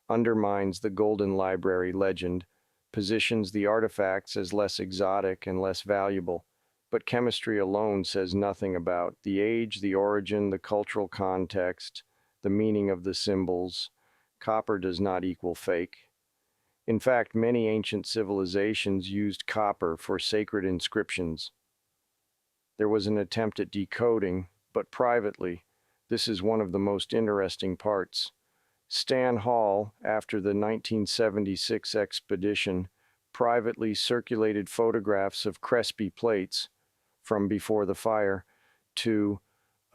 undermines the Golden Library legend, positions the artifacts as less exotic and less valuable, but chemistry alone says nothing about the age, the origin, the cultural context, the meaning of the symbols. Copper does not equal fake. In fact, many ancient civilizations used copper for sacred inscriptions. There was an attempt at decoding, but privately. This is one of the most interesting parts. Stan Hall, after the 1976 expedition, privately circulated photographs of Crespi plates from before the fire to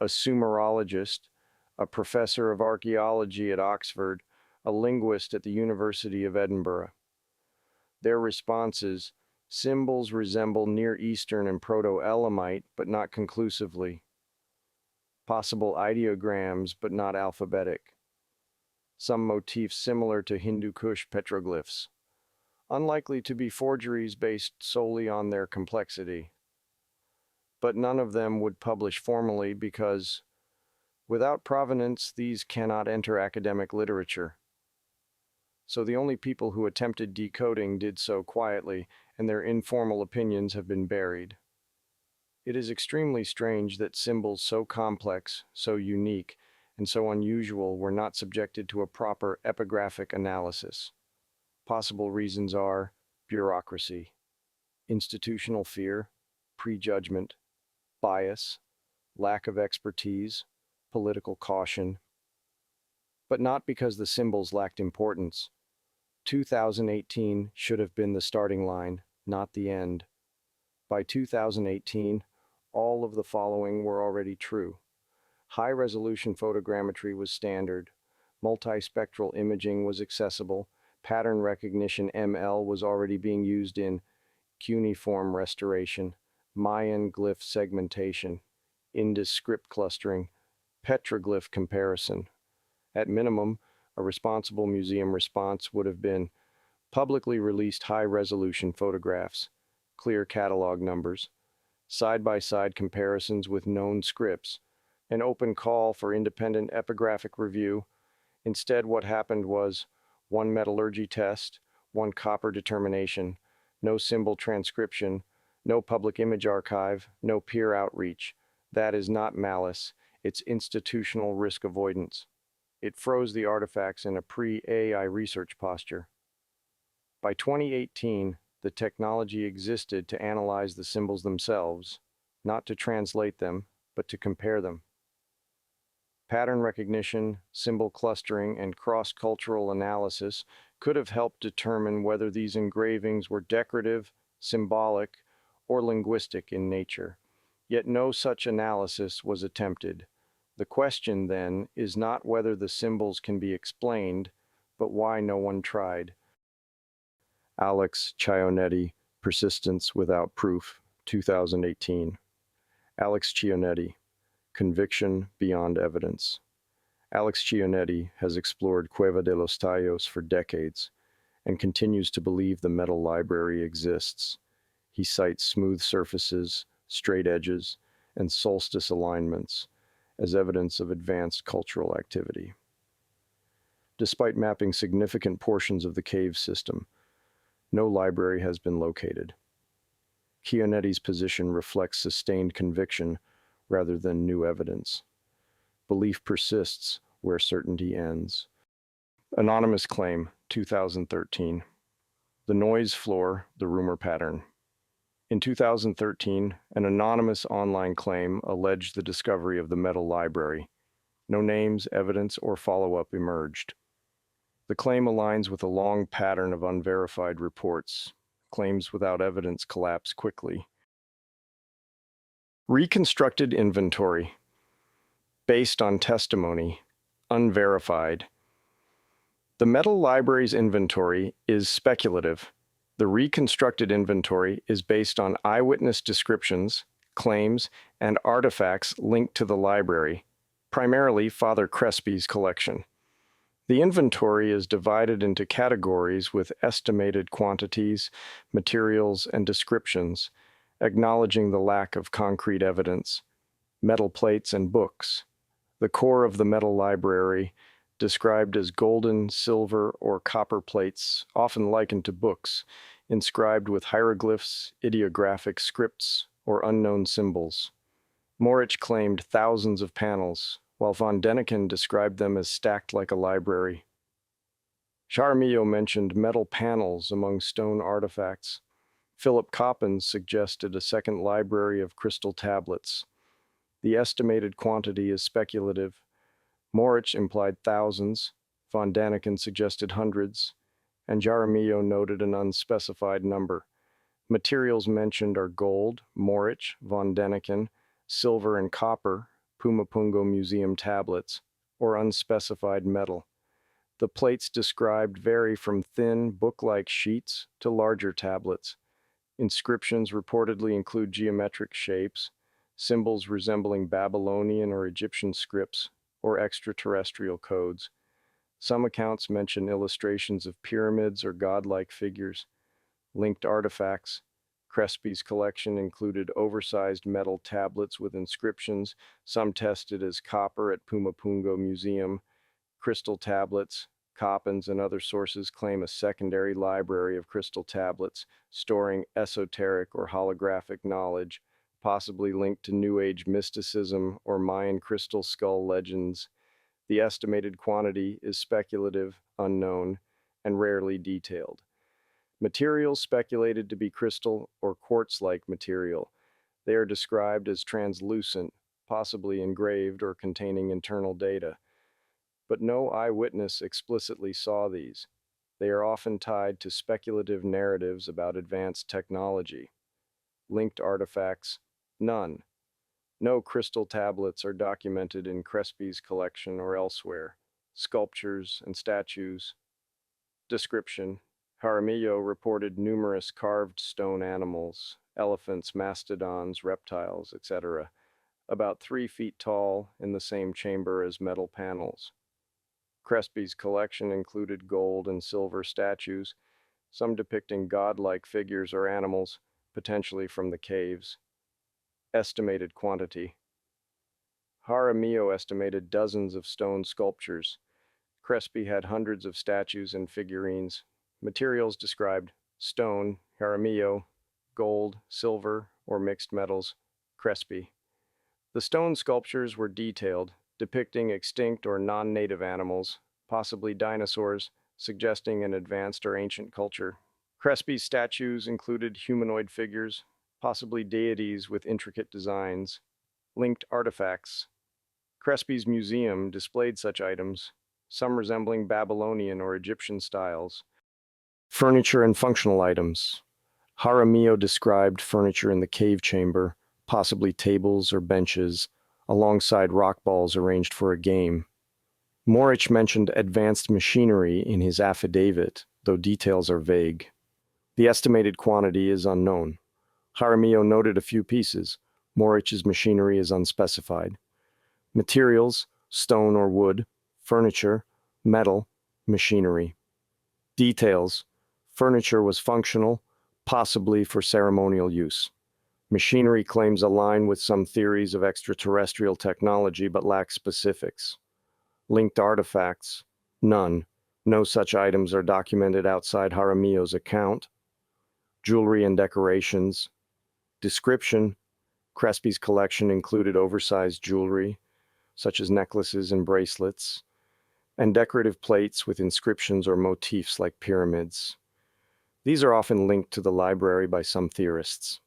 a Sumerologist, a professor of archaeology at Oxford, a linguist at the University of Edinburgh. Their responses: symbols resemble Near Eastern and Proto-Elamite, but not conclusively. Possible ideograms, but not alphabetic. Some motifs similar to Hindu Kush petroglyphs. Unlikely to be forgeries based solely on their complexity. But none of them would publish formally because, without provenance, these cannot enter academic literature. So the only people who attempted decoding did so quietly, and their informal opinions have been buried. It is extremely strange that symbols so complex, so unique, and so unusual were not subjected to a proper epigraphic analysis. Possible reasons are bureaucracy, institutional fear, prejudgment, bias, lack of expertise, political caution, but not because the symbols lacked importance. 2018 should have been the starting line, not the end. By 2018, all of the following were already true. High-resolution photogrammetry was standard, multispectral imaging was accessible, pattern recognition ML was already being used in cuneiform restoration, Mayan glyph segmentation, Indus script clustering, petroglyph comparison. At minimum, a responsible museum response would have been publicly released high-resolution photographs, clear catalog numbers, side-by-side comparisons with known scripts, an open call for independent epigraphic review. Instead, what happened was one metallurgy test, one copper determination, no symbol transcription, no public image archive, no peer outreach. That is not malice, it's institutional risk avoidance. It froze the artifacts in a pre-AI research posture. By 2018, the technology existed to analyze the symbols themselves, not to translate them, but to compare them. Pattern recognition, symbol clustering, and cross-cultural analysis could have helped determine whether these engravings were decorative, symbolic, or linguistic in nature. Yet no such analysis was attempted. The question, then, is not whether the symbols can be explained, but why no one tried. Alex Chionetti, Persistence Without Proof, 2018. Alex Chionetti, Conviction Beyond Evidence. Alex Chionetti has explored Cueva de los Tallos for decades and continues to believe the metal library exists. He cites smooth surfaces, straight edges, and solstice alignments as evidence of advanced cultural activity. Despite mapping significant portions of the cave system, no library has been located. Chionetti's position reflects sustained conviction rather than new evidence. Belief persists where certainty ends. Anonymous Claim, 2013. The Noise Floor, the Rumor Pattern. In 2013, an anonymous online claim alleged the discovery of the metal library. No names, evidence, or follow-up emerged. The claim aligns with a long pattern of unverified reports. Claims without evidence collapse quickly. Reconstructed inventory. Based on testimony. Unverified. The metal library's inventory is speculative. The reconstructed inventory is based on eyewitness descriptions, claims, and artifacts linked to the library, primarily Father Crespi's collection. The inventory is divided into categories with estimated quantities, materials, and descriptions, acknowledging the lack of concrete evidence. Metal plates and books. The core of the metal library, described as golden, silver, or copper plates, often likened to books, inscribed with hieroglyphs, ideographic scripts, or unknown symbols. Moricz claimed thousands of panels, while von Däniken described them as stacked like a library. Jaramillo mentioned metal panels among stone artifacts. Philip Coppens suggested a second library of crystal tablets. The estimated quantity is speculative. Moricz implied thousands, von Däniken suggested hundreds. and Jaramillo noted an unspecified number. Materials mentioned are gold, Moricz, von Däniken, silver and copper, Pumapungo Museum tablets, or unspecified metal. The plates described vary from thin, book-like sheets to larger tablets. Inscriptions reportedly include geometric shapes, symbols resembling Babylonian or Egyptian scripts, or extraterrestrial codes. Some accounts mention illustrations of pyramids or godlike figures. Linked artifacts. Crespi's collection included oversized metal tablets with inscriptions, some tested as copper at Pumapungo Museum. Crystal tablets. Coppens and other sources claim a secondary library of crystal tablets, storing esoteric or holographic knowledge, possibly linked to New Age mysticism or Mayan crystal skull legends. The estimated quantity is speculative, unknown, and rarely detailed. Materials speculated to be crystal or quartz-like material. They are described as translucent, possibly engraved or containing internal data. But no eyewitness explicitly saw these. They are often tied to speculative narratives about advanced technology. Linked artifacts, none. No crystal tablets are documented in Crespi's collection or elsewhere. Sculptures and statues. Description: Jaramillo reported numerous carved stone animals, elephants, mastodons, reptiles, etc., about 3 feet tall in the same chamber as metal panels. Crespi's collection included gold and silver statues, some depicting godlike figures or animals, potentially from the caves. Estimated quantity. Jaramillo estimated dozens of stone sculptures. Crespi had hundreds of statues and figurines. Materials described: stone, Jaramillo; gold, silver, or mixed metals, Crespi. The stone sculptures were detailed, depicting extinct or non-native animals, possibly dinosaurs, suggesting an advanced or ancient culture. Crespi's statues included humanoid figures, possibly deities with intricate designs. Linked artifacts. Crespi's museum displayed such items, some resembling Babylonian or Egyptian styles. Furniture and functional items. Jaramillo described furniture in the cave chamber, possibly tables or benches, alongside rock balls arranged for a game. Moricz mentioned advanced machinery in his affidavit, though details are vague. The estimated quantity is unknown. Jaramillo noted a few pieces. Moritz's machinery is unspecified. Materials: stone or wood, furniture, metal, machinery. Details: furniture was functional, possibly for ceremonial use. Machinery claims align with some theories of extraterrestrial technology but lack specifics. Linked artifacts, none. No such items are documented outside Jaramillo's account. Jewelry and decorations. Description: Crespi's collection included oversized jewelry, such as necklaces and bracelets, and decorative plates with inscriptions or motifs like pyramids. These are often linked to the library by some theorists.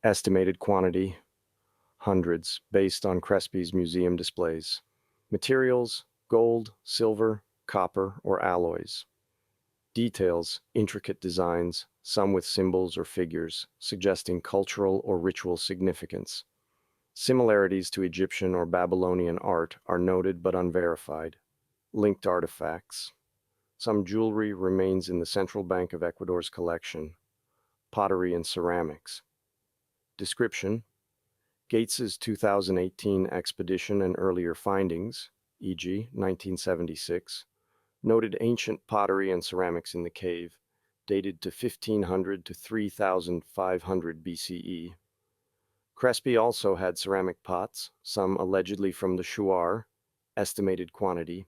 Estimated quantity: hundreds, based on Crespi's museum displays. Materials: gold, silver, copper, or alloys. Details: intricate designs, some with symbols or figures, suggesting cultural or ritual significance. Similarities to Egyptian or Babylonian art are noted but unverified. Linked artifacts. Some jewelry remains in the Central Bank of Ecuador's collection. Pottery and ceramics. Description: Gates's 2018 expedition and earlier findings, e.g., 1976, noted ancient pottery and ceramics in the cave, dated to 1500 to 3500 BCE. Crespi also had ceramic pots, some allegedly from the Shuar. Estimated quantity: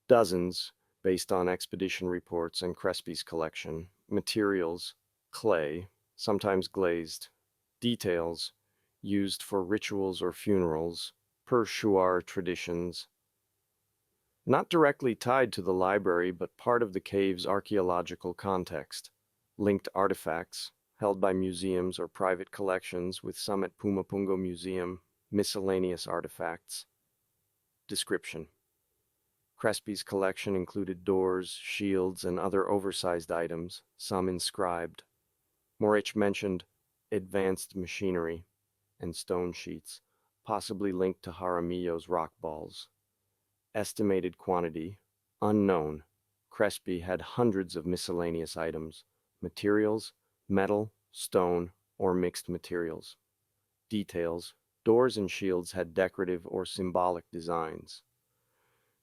dozens, based on expedition reports and Crespi's collection. Materials: clay, sometimes glazed. Details: used for rituals or funerals, per Shuar traditions. Not directly tied to the library, but part of the cave's archaeological context. Linked artifacts, held by museums or private collections, with some at Pumapungo Museum. Miscellaneous artifacts. Description: Crespi's collection included doors, shields, and other oversized items, some inscribed. Moricz mentioned advanced machinery and stone sheets, possibly linked to Jaramillo's rock balls. Estimated quantity, unknown. Crespi had hundreds of miscellaneous items, materials, metal, stone, or mixed materials. Details, doors and shields had decorative or symbolic designs.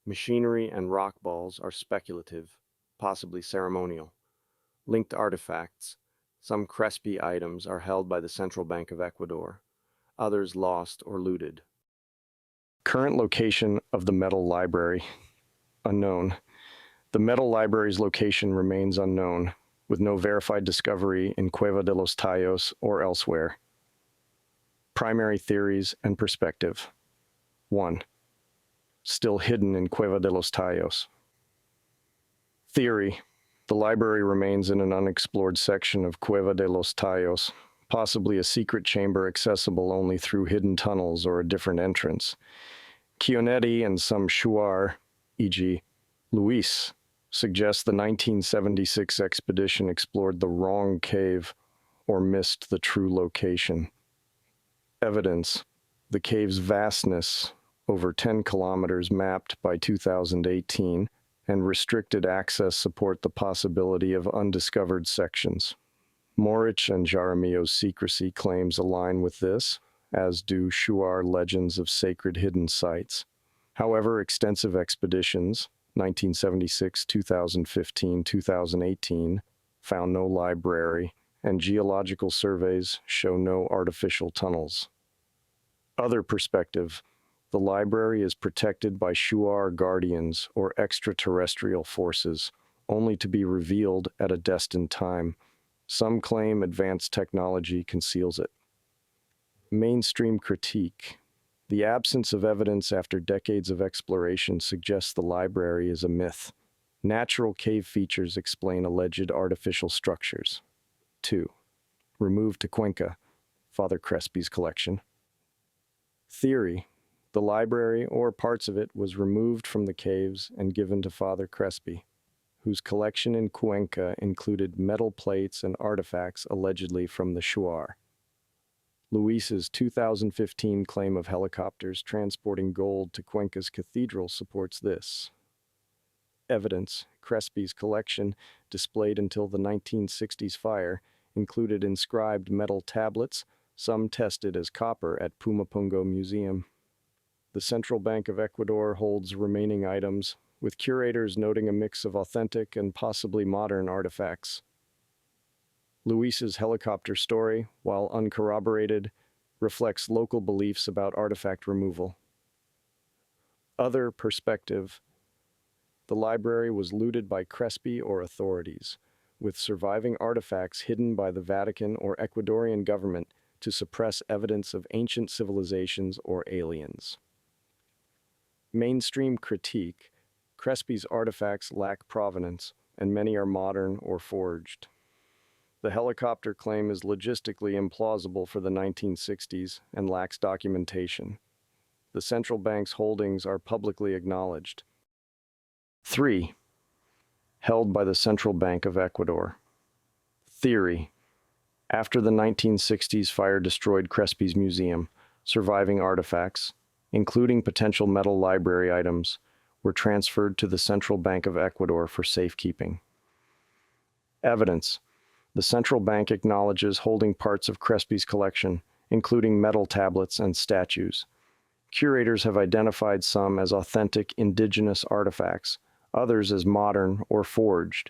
Machinery and rock balls are speculative, possibly ceremonial. Linked artifacts, some Crespi items are held by the Central Bank of Ecuador, others lost or looted. Current location of the metal library, unknown. The metal library's location remains unknown, with no verified discovery in Cueva de los Tallos or elsewhere. Primary theories and perspective. 1. Still hidden in Cueva de los Tallos. Theory. The library remains in an unexplored section of Cueva de los Tallos, possibly a secret chamber accessible only through hidden tunnels or a different entrance. Chionetti and some Shuar, e.g. Luis, suggest the 1976 expedition explored the wrong cave or missed the true location. Evidence. The cave's vastness, over 10 kilometers mapped by 2018, and restricted access support the possibility of undiscovered sections. Moricz and Jaramillo's secrecy claims align with this, as do Shuar legends of sacred hidden sites. However, extensive expeditions, 1976, 2015, 2018, found no library, and geological surveys show no artificial tunnels. Other perspective. The library is protected by Shuar guardians or extraterrestrial forces, only to be revealed at a destined time. Some claim advanced technology conceals it. Mainstream critique. The absence of evidence after decades of exploration suggests the library is a myth. Natural cave features explain alleged artificial structures. 2. Removed to Cuenca, Father Crespi's collection. Theory. The library, or parts of it, was removed from the caves and given to Father Crespi, whose collection in Cuenca included metal plates and artifacts allegedly from the Shuar. Luis's 2015 claim of helicopters transporting gold to Cuenca's cathedral supports this. Evidence. Crespi's collection, displayed until the 1960s fire, included inscribed metal tablets, some tested as copper at Pumapungo Museum. The Central Bank of Ecuador holds remaining items, with curators noting a mix of authentic and possibly modern artifacts. Luis's helicopter story, while uncorroborated, reflects local beliefs about artifact removal. Other perspective. The library was looted by Crespi or authorities, with surviving artifacts hidden by the Vatican or Ecuadorian government to suppress evidence of ancient civilizations or aliens. Mainstream critique. Crespi's artifacts lack provenance, and many are modern or forged. The helicopter claim is logistically implausible for the 1960s and lacks documentation. The central bank's holdings are publicly acknowledged. 3. Held by the Central Bank of Ecuador. Theory. After the 1960s fire destroyed Crespi's museum, surviving artifacts, including potential metal library items, were transferred to the Central Bank of Ecuador for safekeeping. Evidence. The central bank acknowledges holding parts of Crespi's collection, including metal tablets and statues. Curators have identified some as authentic indigenous artifacts, others as modern or forged.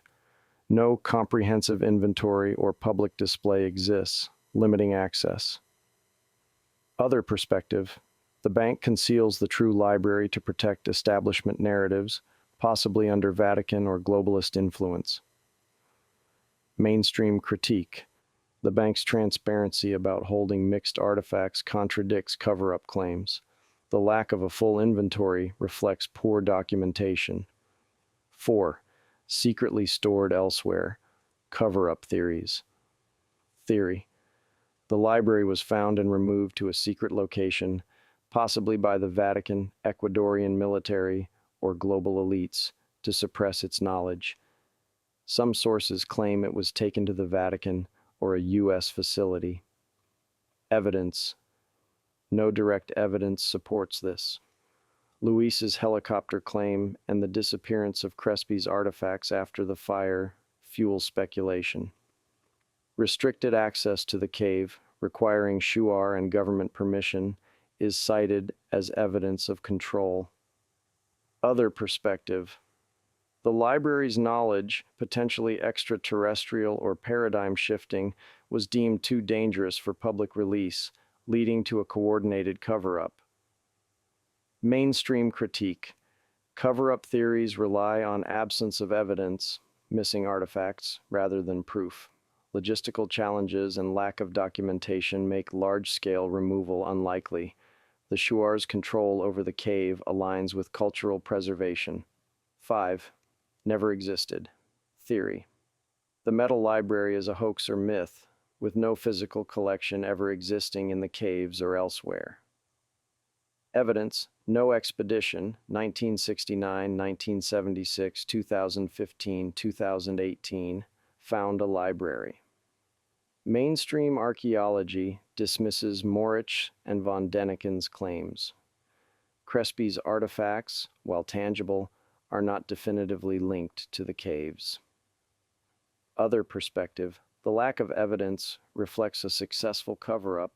No comprehensive inventory or public display exists, limiting access. Other perspective. The bank conceals the true library to protect establishment narratives, possibly under Vatican or globalist influence. Mainstream critique. The bank's transparency about holding mixed artifacts contradicts cover-up claims. The lack of a full inventory reflects poor documentation. 4. Secretly stored elsewhere. Cover-up theories. Theory. The library was found and removed to a secret location, possibly by the Vatican, Ecuadorian military, or global elites to suppress its knowledge. Some sources claim it was taken to the Vatican or a U.S. facility. Evidence. No direct evidence supports this. Luis's helicopter claim and the disappearance of Crespi's artifacts after the fire fuel speculation. Restricted access to the cave, requiring Shuar and government permission, is cited as evidence of control. Other perspective. The library's knowledge, potentially extraterrestrial or paradigm shifting, was deemed too dangerous for public release, leading to a coordinated cover-up. Mainstream critique. Cover-up theories rely on absence of evidence, missing artifacts, rather than proof. Logistical challenges and lack of documentation make large-scale removal unlikely. The Shuar's control over the cave aligns with cultural preservation. 5. Never existed. Theory. The metal library is a hoax or myth, with no physical collection ever existing in the caves or elsewhere. Evidence. No expedition, 1969, 1976, 2015, 2018, found a library. Mainstream archaeology dismisses Moricz and von Däniken's claims. Crespi's artifacts, while tangible, are not definitively linked to the caves. Other perspective. The lack of evidence reflects a successful cover-up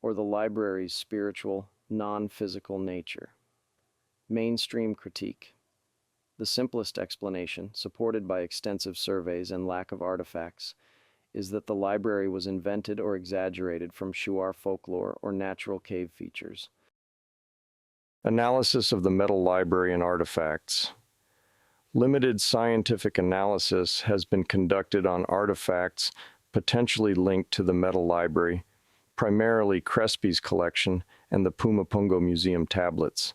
or the library's spiritual, non-physical nature. Mainstream critique. The simplest explanation, supported by extensive surveys and lack of artifacts, is that the library was invented or exaggerated from Shuar folklore or natural cave features. Analysis of the metal library and artifacts. Limited scientific analysis has been conducted on artifacts potentially linked to the metal library, primarily Crespi's collection and the Pumapungo Museum tablets.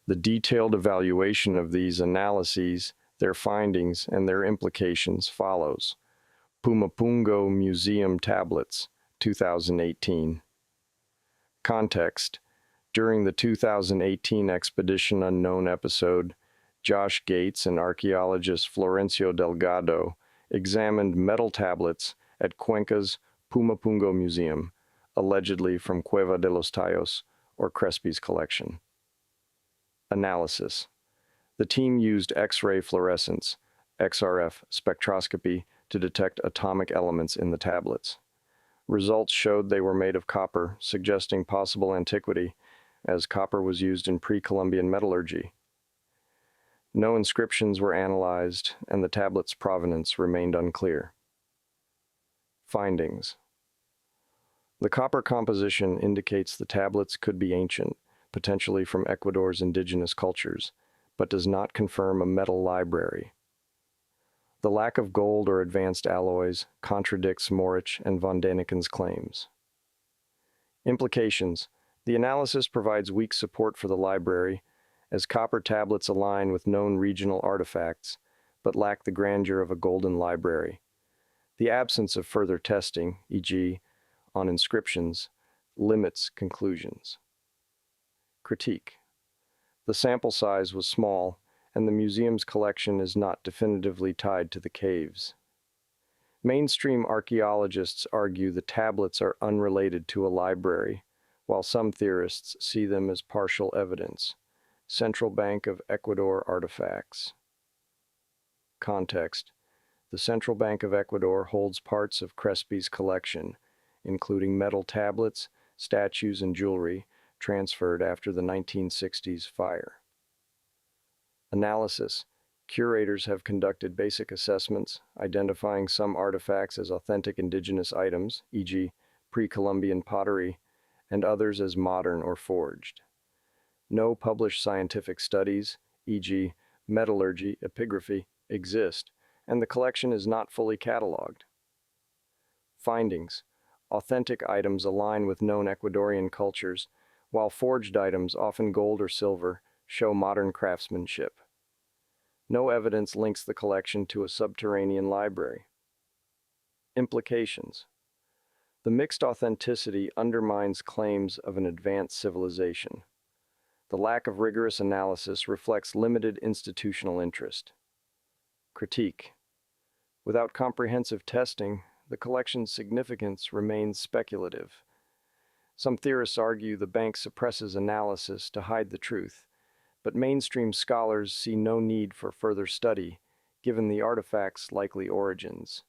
The detailed evaluation of these analyses, their findings, and their implications follows. Pumapungo Museum Tablets, 2018. Context. During the 2018 Expedition Unknown episode, Josh Gates and archaeologist Florencio Delgado examined metal tablets at Cuenca's Pumapungo Museum, allegedly from Cueva de los Tallos or Crespi's collection. Analysis. The team used X-ray fluorescence, XRF spectroscopy, to detect atomic elements in the tablets. Results showed they were made of copper, suggesting possible antiquity, as copper was used in pre-Columbian metallurgy. No inscriptions were analyzed, and the tablet's provenance remained unclear. Findings. The copper composition indicates the tablets could be ancient, potentially from Ecuador's indigenous cultures, but does not confirm a metal library. The lack of gold or advanced alloys contradicts Moricz and von Däniken's claims. Implications. The analysis provides weak support for the library, as copper tablets align with known regional artifacts, but lack the grandeur of a golden library. The absence of further testing, e.g., on inscriptions, limits conclusions. Critique. The sample size was small, and the museum's collection is not definitively tied to the caves. Mainstream archaeologists argue the tablets are unrelated to a library, while some theorists see them as partial evidence. Central Bank of Ecuador artifacts. Context. The Central Bank of Ecuador holds parts of Crespi's collection, including metal tablets, statues, and jewelry, transferred after the 1960s fire. Analysis. Curators have conducted basic assessments, identifying some artifacts as authentic indigenous items, e.g., pre-Columbian pottery, and others as modern or forged. No published scientific studies, e.g., metallurgy, epigraphy, exist, and the collection is not fully cataloged. Findings. Authentic items align with known Ecuadorian cultures, while forged items, often gold or silver, show modern craftsmanship. No evidence links the collection to a subterranean library. Implications. The mixed authenticity undermines claims of an advanced civilization. The lack of rigorous analysis reflects limited institutional interest. Critique. Without comprehensive testing, the collection's significance remains speculative. Some theorists argue the bank suppresses analysis to hide the truth, but mainstream scholars see no need for further study, given the artifact's likely origins.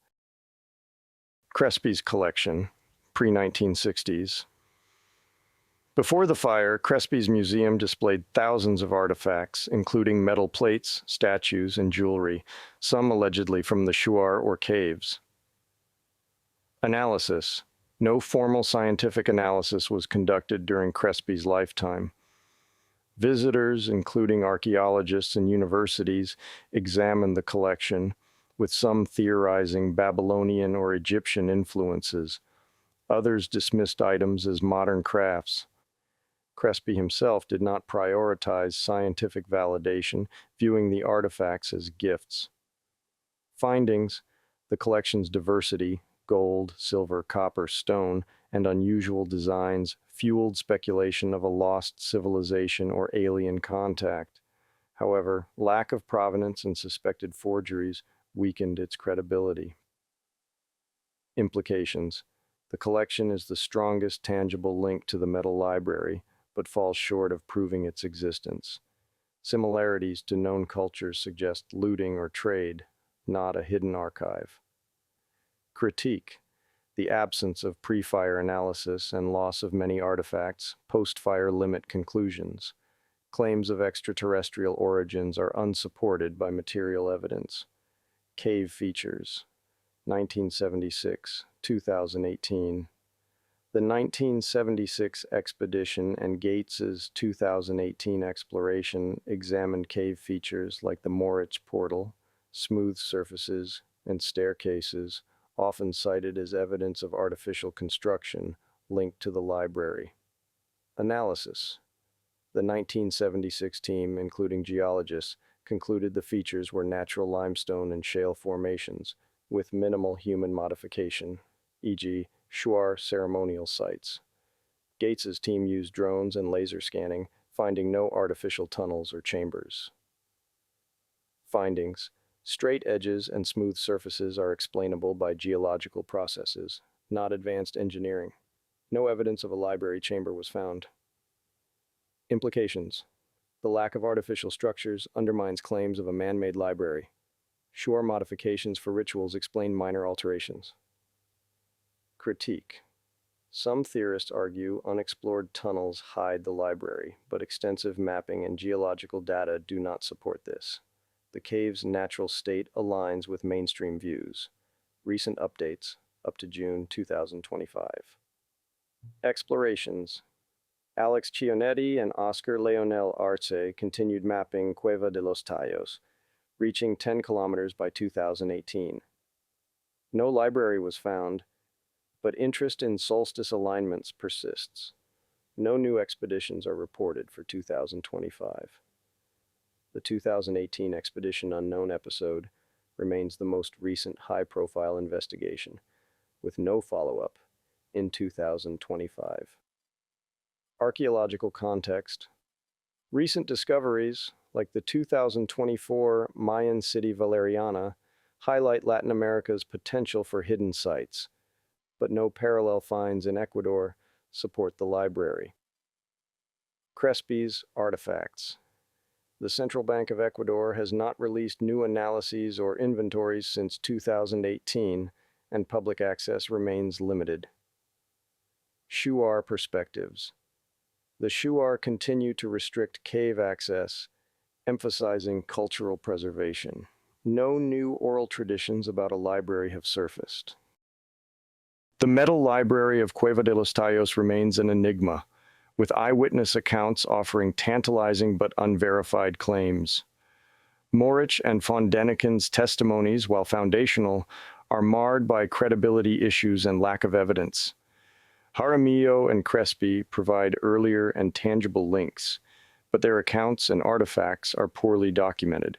Crespi's collection, pre-1960s. Before the fire, Crespi's museum displayed thousands of artifacts, including metal plates, statues, and jewelry, some allegedly from the Shuar or caves. Analysis. No formal scientific analysis was conducted during Crespi's lifetime. Visitors, including archaeologists and universities, examined the collection, with some theorizing Babylonian or Egyptian influences. Others dismissed items as modern crafts. Crespi himself did not prioritize scientific validation, viewing the artifacts as gifts. Findings: the collection's diversity, gold, silver, copper, stone, and unusual designs fueled speculation of a lost civilization or alien contact. However, lack of provenance and suspected forgeries weakened its credibility. Implications: the collection is the strongest tangible link to the metal library, but falls short of proving its existence. Similarities to known cultures suggest looting or trade, not a hidden archive. Critique: the absence of pre-fire analysis and loss of many artifacts post-fire limit conclusions. Claims of extraterrestrial origins are unsupported by material evidence. Cave features. 1976, 2018. The 1976 expedition and Gates's 2018 exploration examined cave features like the Moricz portal, smooth surfaces, and staircases, often cited as evidence of artificial construction linked to the library. Analysis: the 1976 team, including geologists, concluded the features were natural limestone and shale formations, with minimal human modification, e.g., Shuar ceremonial sites. Gates's team used drones and laser scanning, finding no artificial tunnels or chambers. Findings: straight edges and smooth surfaces are explainable by geological processes, not advanced engineering. No evidence of a library chamber was found. Implications: the lack of artificial structures undermines claims of a man-made library. Shuar modifications for rituals explain minor alterations. Critique: some theorists argue unexplored tunnels hide the library, but extensive mapping and geological data do not support this. The cave's natural state aligns with mainstream views. Recent updates, up to June 2025. Explorations: Alex Chionetti and Oscar Leonel Arce continued mapping Cueva de los Tallos, reaching 10 kilometers by 2018. No library was found, but interest in solstice alignments persists. No new expeditions are reported for 2025. The 2018 Expedition Unknown episode remains the most recent high-profile investigation, with no follow-up in 2025. Archaeological context: recent discoveries, like the 2024 Mayan city Valeriana, highlight Latin America's potential for hidden sites, but no parallel finds in Ecuador support the library. Crespi's artifacts: the Central Bank of Ecuador has not released new analyses or inventories since 2018, and public access remains limited. Shuar perspectives: the Shuar continue to restrict cave access, emphasizing cultural preservation. No new oral traditions about a library have surfaced. The metal library of Cueva de los Tallos remains an enigma, with eyewitness accounts offering tantalizing but unverified claims. Moricz and von Däniken's testimonies, while foundational, are marred by credibility issues and lack of evidence. Jaramillo and Crespi provide earlier and tangible links, but their accounts and artifacts are poorly documented.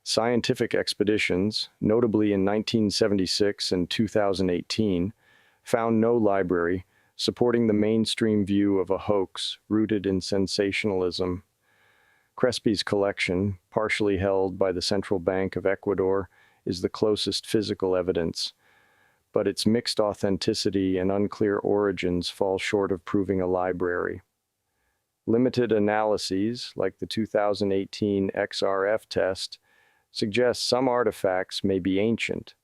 Scientific expeditions, notably in 1976 and 2018, found no library, supporting the mainstream view of a hoax rooted in sensationalism. Crespi's collection, partially held by the Central Bank of Ecuador, is the closest physical evidence, but its mixed authenticity and unclear origins fall short of proving a library. Limited analyses, like the 2018 XRF test, suggest some artifacts may be ancient.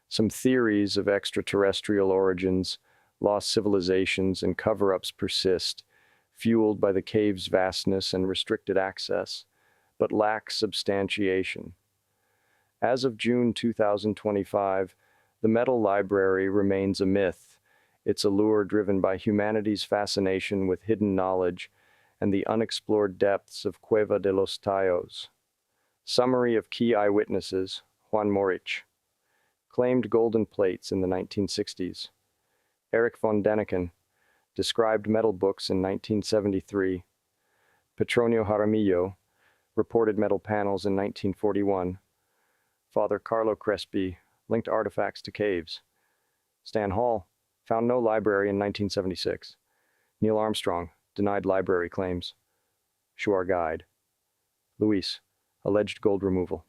Some theories of extraterrestrial origins, lost civilizations, and cover-ups persist, fueled by the cave's vastness and restricted access, but lack substantiation. As of June 2025, the metal library remains a myth, its allure driven by humanity's fascination with hidden knowledge and the unexplored depths of Cueva de los Tallos. Summary of key eyewitnesses: Juan Moricz. Claimed golden plates in the 1960s. Erich von Däniken. Described metal books in 1973. Petronio Jaramillo. Reported metal panels in 1941. Father Carlo Crespi. Linked artifacts to caves. Stan Hall. Found no library in 1976. Neil Armstrong. Denied library claims. Shuar Guide. Luis. Alleged gold removal.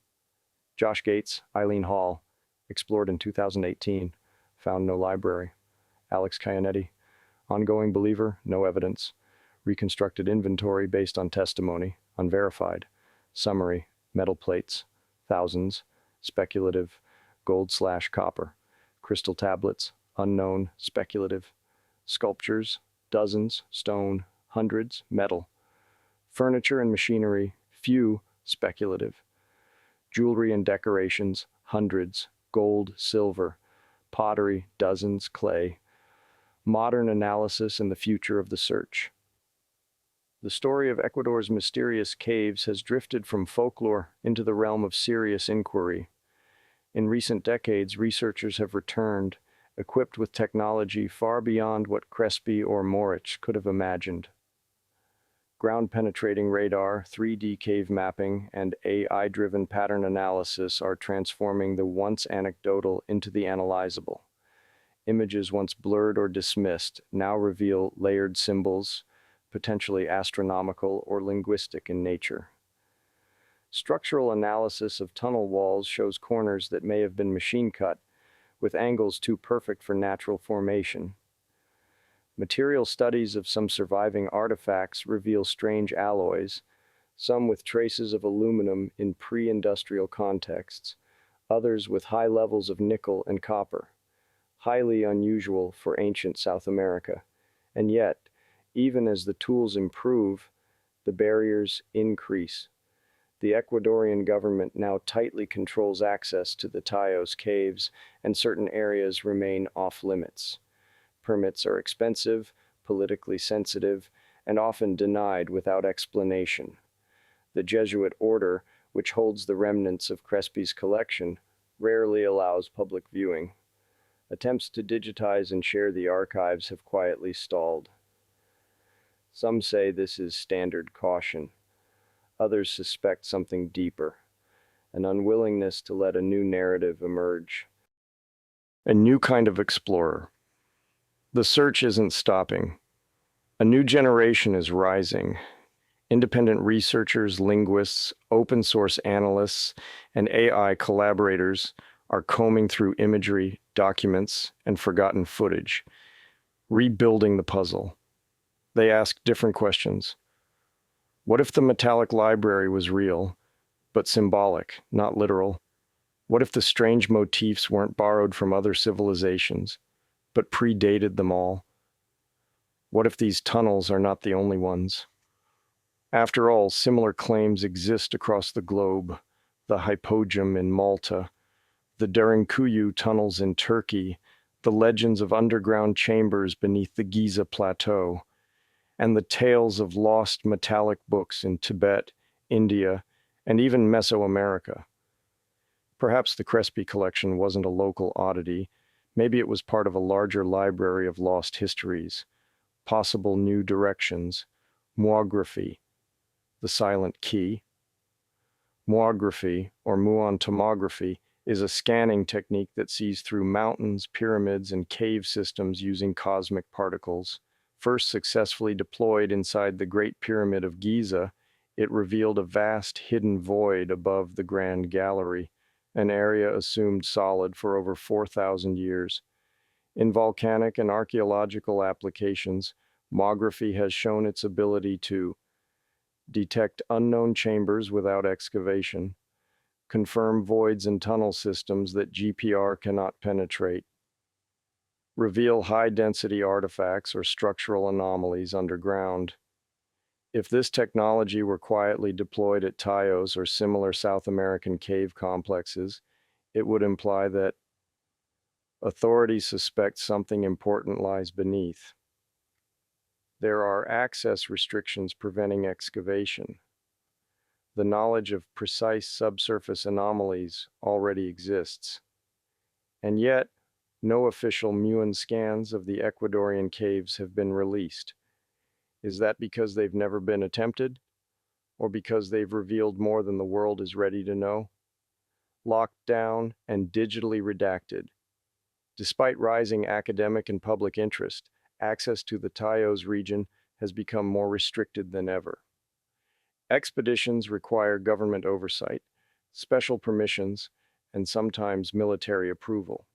Josh Gates. Eileen Hall. Explored in 2018. Found no library. Alex Chionetti. Ongoing believer. No evidence. Reconstructed inventory based on testimony. Unverified. Summary. Metal plates. Thousands. Speculative. Gold/copper. Crystal tablets. Unknown. Speculative. Sculptures. Dozens. Stone. Hundreds. Metal. Furniture and machinery. Few. Speculative. Jewelry and decorations. Hundreds. Gold. Silver. Pottery. Dozens. Clay. Modern analysis and the future of the search. The story of Ecuador's mysterious caves has drifted from folklore into the realm of serious inquiry. In recent decades, researchers have returned, equipped with technology far beyond what Crespi or Moricz could have imagined. Ground-penetrating radar, 3D cave mapping, and AI-driven pattern analysis are transforming the once anecdotal into the analyzable. Images once blurred or dismissed now reveal layered symbols, potentially astronomical or linguistic in nature. Structural analysis of tunnel walls shows corners that may have been machine-cut, with angles too perfect for natural formation. Material studies of some surviving artifacts reveal strange alloys, some with traces of aluminum in pre-industrial contexts, others with high levels of nickel and copper. Highly unusual for ancient South America, and yet, even as the tools improve, the barriers increase. The Ecuadorian government now tightly controls access to the Tallos caves, and certain areas remain off-limits. Permits are expensive, politically sensitive, and often denied without explanation. The Jesuit order, which holds the remnants of Crespi's collection, rarely allows public viewing. Attempts to digitize and share the archives have quietly stalled. Some say this is standard caution. Others suspect something deeper, an unwillingness to let a new narrative emerge. A new kind of explorer. The search isn't stopping. A new generation is rising. Independent researchers, linguists, open-source analysts, and AI collaborators are combing through imagery, documents, and forgotten footage, rebuilding the puzzle. They ask different questions. What if the metallic library was real, but symbolic, not literal? What if the strange motifs weren't borrowed from other civilizations, but predated them all? What if these tunnels are not the only ones? After all, similar claims exist across the globe. The Hypogeum in Malta, the Derinkuyu tunnels in Turkey, the legends of underground chambers beneath the Giza Plateau, and the tales of lost metallic books in Tibet, India, and even Mesoamerica. Perhaps the Crespi collection wasn't a local oddity. Maybe it was part of a larger library of lost histories, possible new directions, muography, the silent key. Muography, or muon tomography, is a scanning technique that sees through mountains, pyramids, and cave systems using cosmic particles. First successfully deployed inside the Great Pyramid of Giza, it revealed a vast hidden void above the Grand Gallery, an area assumed solid for over 4,000 years. In volcanic and archaeological applications, mammography has shown its ability to detect unknown chambers without excavation, confirm voids and tunnel systems that GPR cannot penetrate, reveal high-density artifacts or structural anomalies underground. If this technology were quietly deployed at Tayos or similar South American cave complexes, it would imply that authorities suspect something important lies beneath. There are access restrictions preventing excavation. The knowledge of precise subsurface anomalies already exists. And yet, no official Muon scans of the Ecuadorian caves have been released. Is that because they've never been attempted? Or because they've revealed more than the world is ready to know? Locked down and digitally redacted. Despite rising academic and public interest, access to the Tayos region has become more restricted than ever. Expeditions require government oversight, special permissions, and sometimes military approval.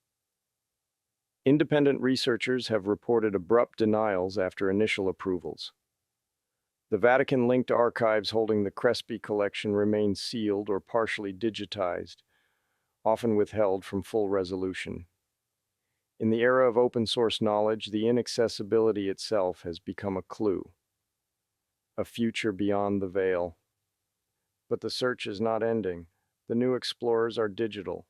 Independent researchers have reported abrupt denials after initial approvals. The Vatican-linked archives holding the Crespi Collection remain sealed or partially digitized, often withheld from full resolution. In the era of open-source knowledge, the inaccessibility itself has become a clue, a future beyond the veil. But the search is not ending. The new explorers are digital.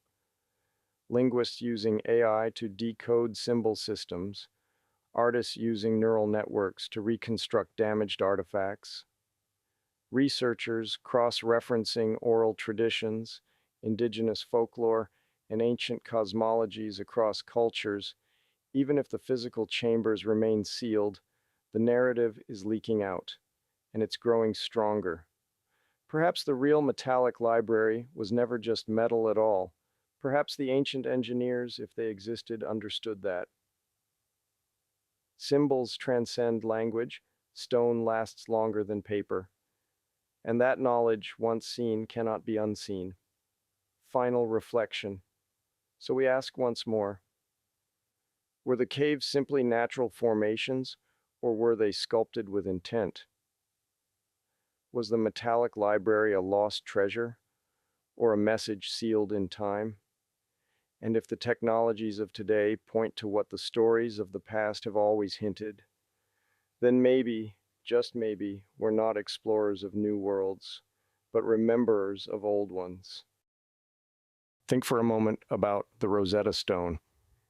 Linguists using AI to decode symbol systems, artists using neural networks to reconstruct damaged artifacts, researchers cross-referencing oral traditions, indigenous folklore, and ancient cosmologies across cultures. Even if the physical chambers remain sealed, the narrative is leaking out, and it's growing stronger. Perhaps the real metallic library was never just metal at all. Perhaps the ancient engineers, if they existed, understood that. Symbols transcend language, stone lasts longer than paper, and that knowledge, once seen, cannot be unseen. Final reflection. So we ask once more, were the caves simply natural formations, or were they sculpted with intent? Was the metallic library a lost treasure, or a message sealed in time? And if the technologies of today point to what the stories of the past have always hinted, then maybe, just maybe, we're not explorers of new worlds, but rememberers of old ones. Think for a moment about the Rosetta Stone.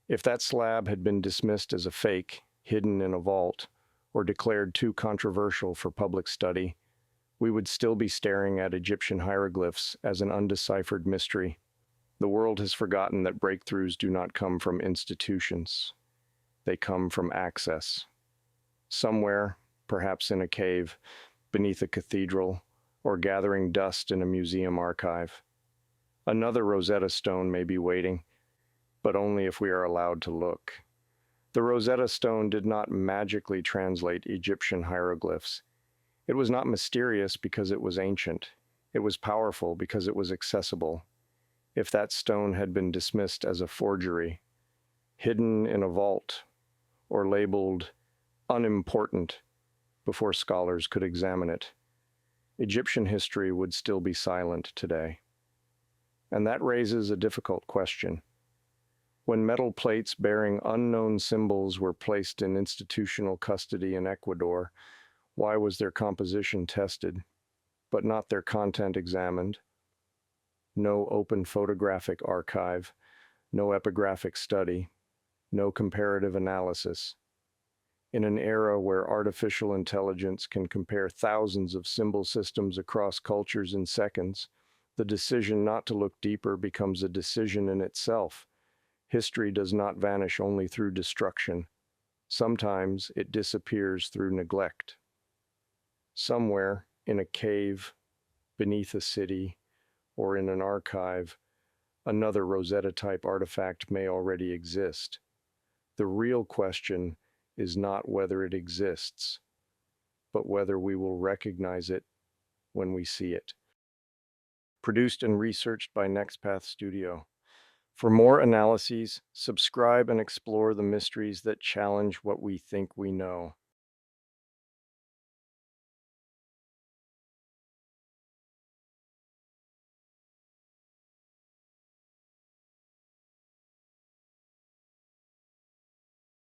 If that slab had been dismissed as a fake, hidden in a vault, or declared too controversial for public study, we would still be staring at Egyptian hieroglyphs as an undeciphered mystery. The world has forgotten that breakthroughs do not come from institutions. They come from access. Somewhere, perhaps in a cave, beneath a cathedral, or gathering dust in a museum archive, another Rosetta Stone may be waiting, but only if we are allowed to look. The Rosetta Stone did not magically translate Egyptian hieroglyphs. It was not mysterious because it was ancient. It was powerful because it was accessible. If that stone had been dismissed as a forgery, hidden in a vault, or labeled unimportant before scholars could examine it, Egyptian history would still be silent today. And that raises a difficult question. When metal plates bearing unknown symbols were placed in institutional custody in Ecuador, why was their composition tested, but not their content examined? No open photographic archive, no epigraphic study, no comparative analysis. In an era where artificial intelligence can compare thousands of symbol systems across cultures in seconds, the decision not to look deeper becomes a decision in itself. History does not vanish only through destruction. Sometimes it disappears through neglect. Somewhere, in a cave, beneath a city, or in an archive, another Rosetta-type artifact may already exist. The real question is not whether it exists, but whether we will recognize it when we see it. Produced and researched by NextPath Studio. For more analyses, subscribe and explore the mysteries that challenge what we think we know.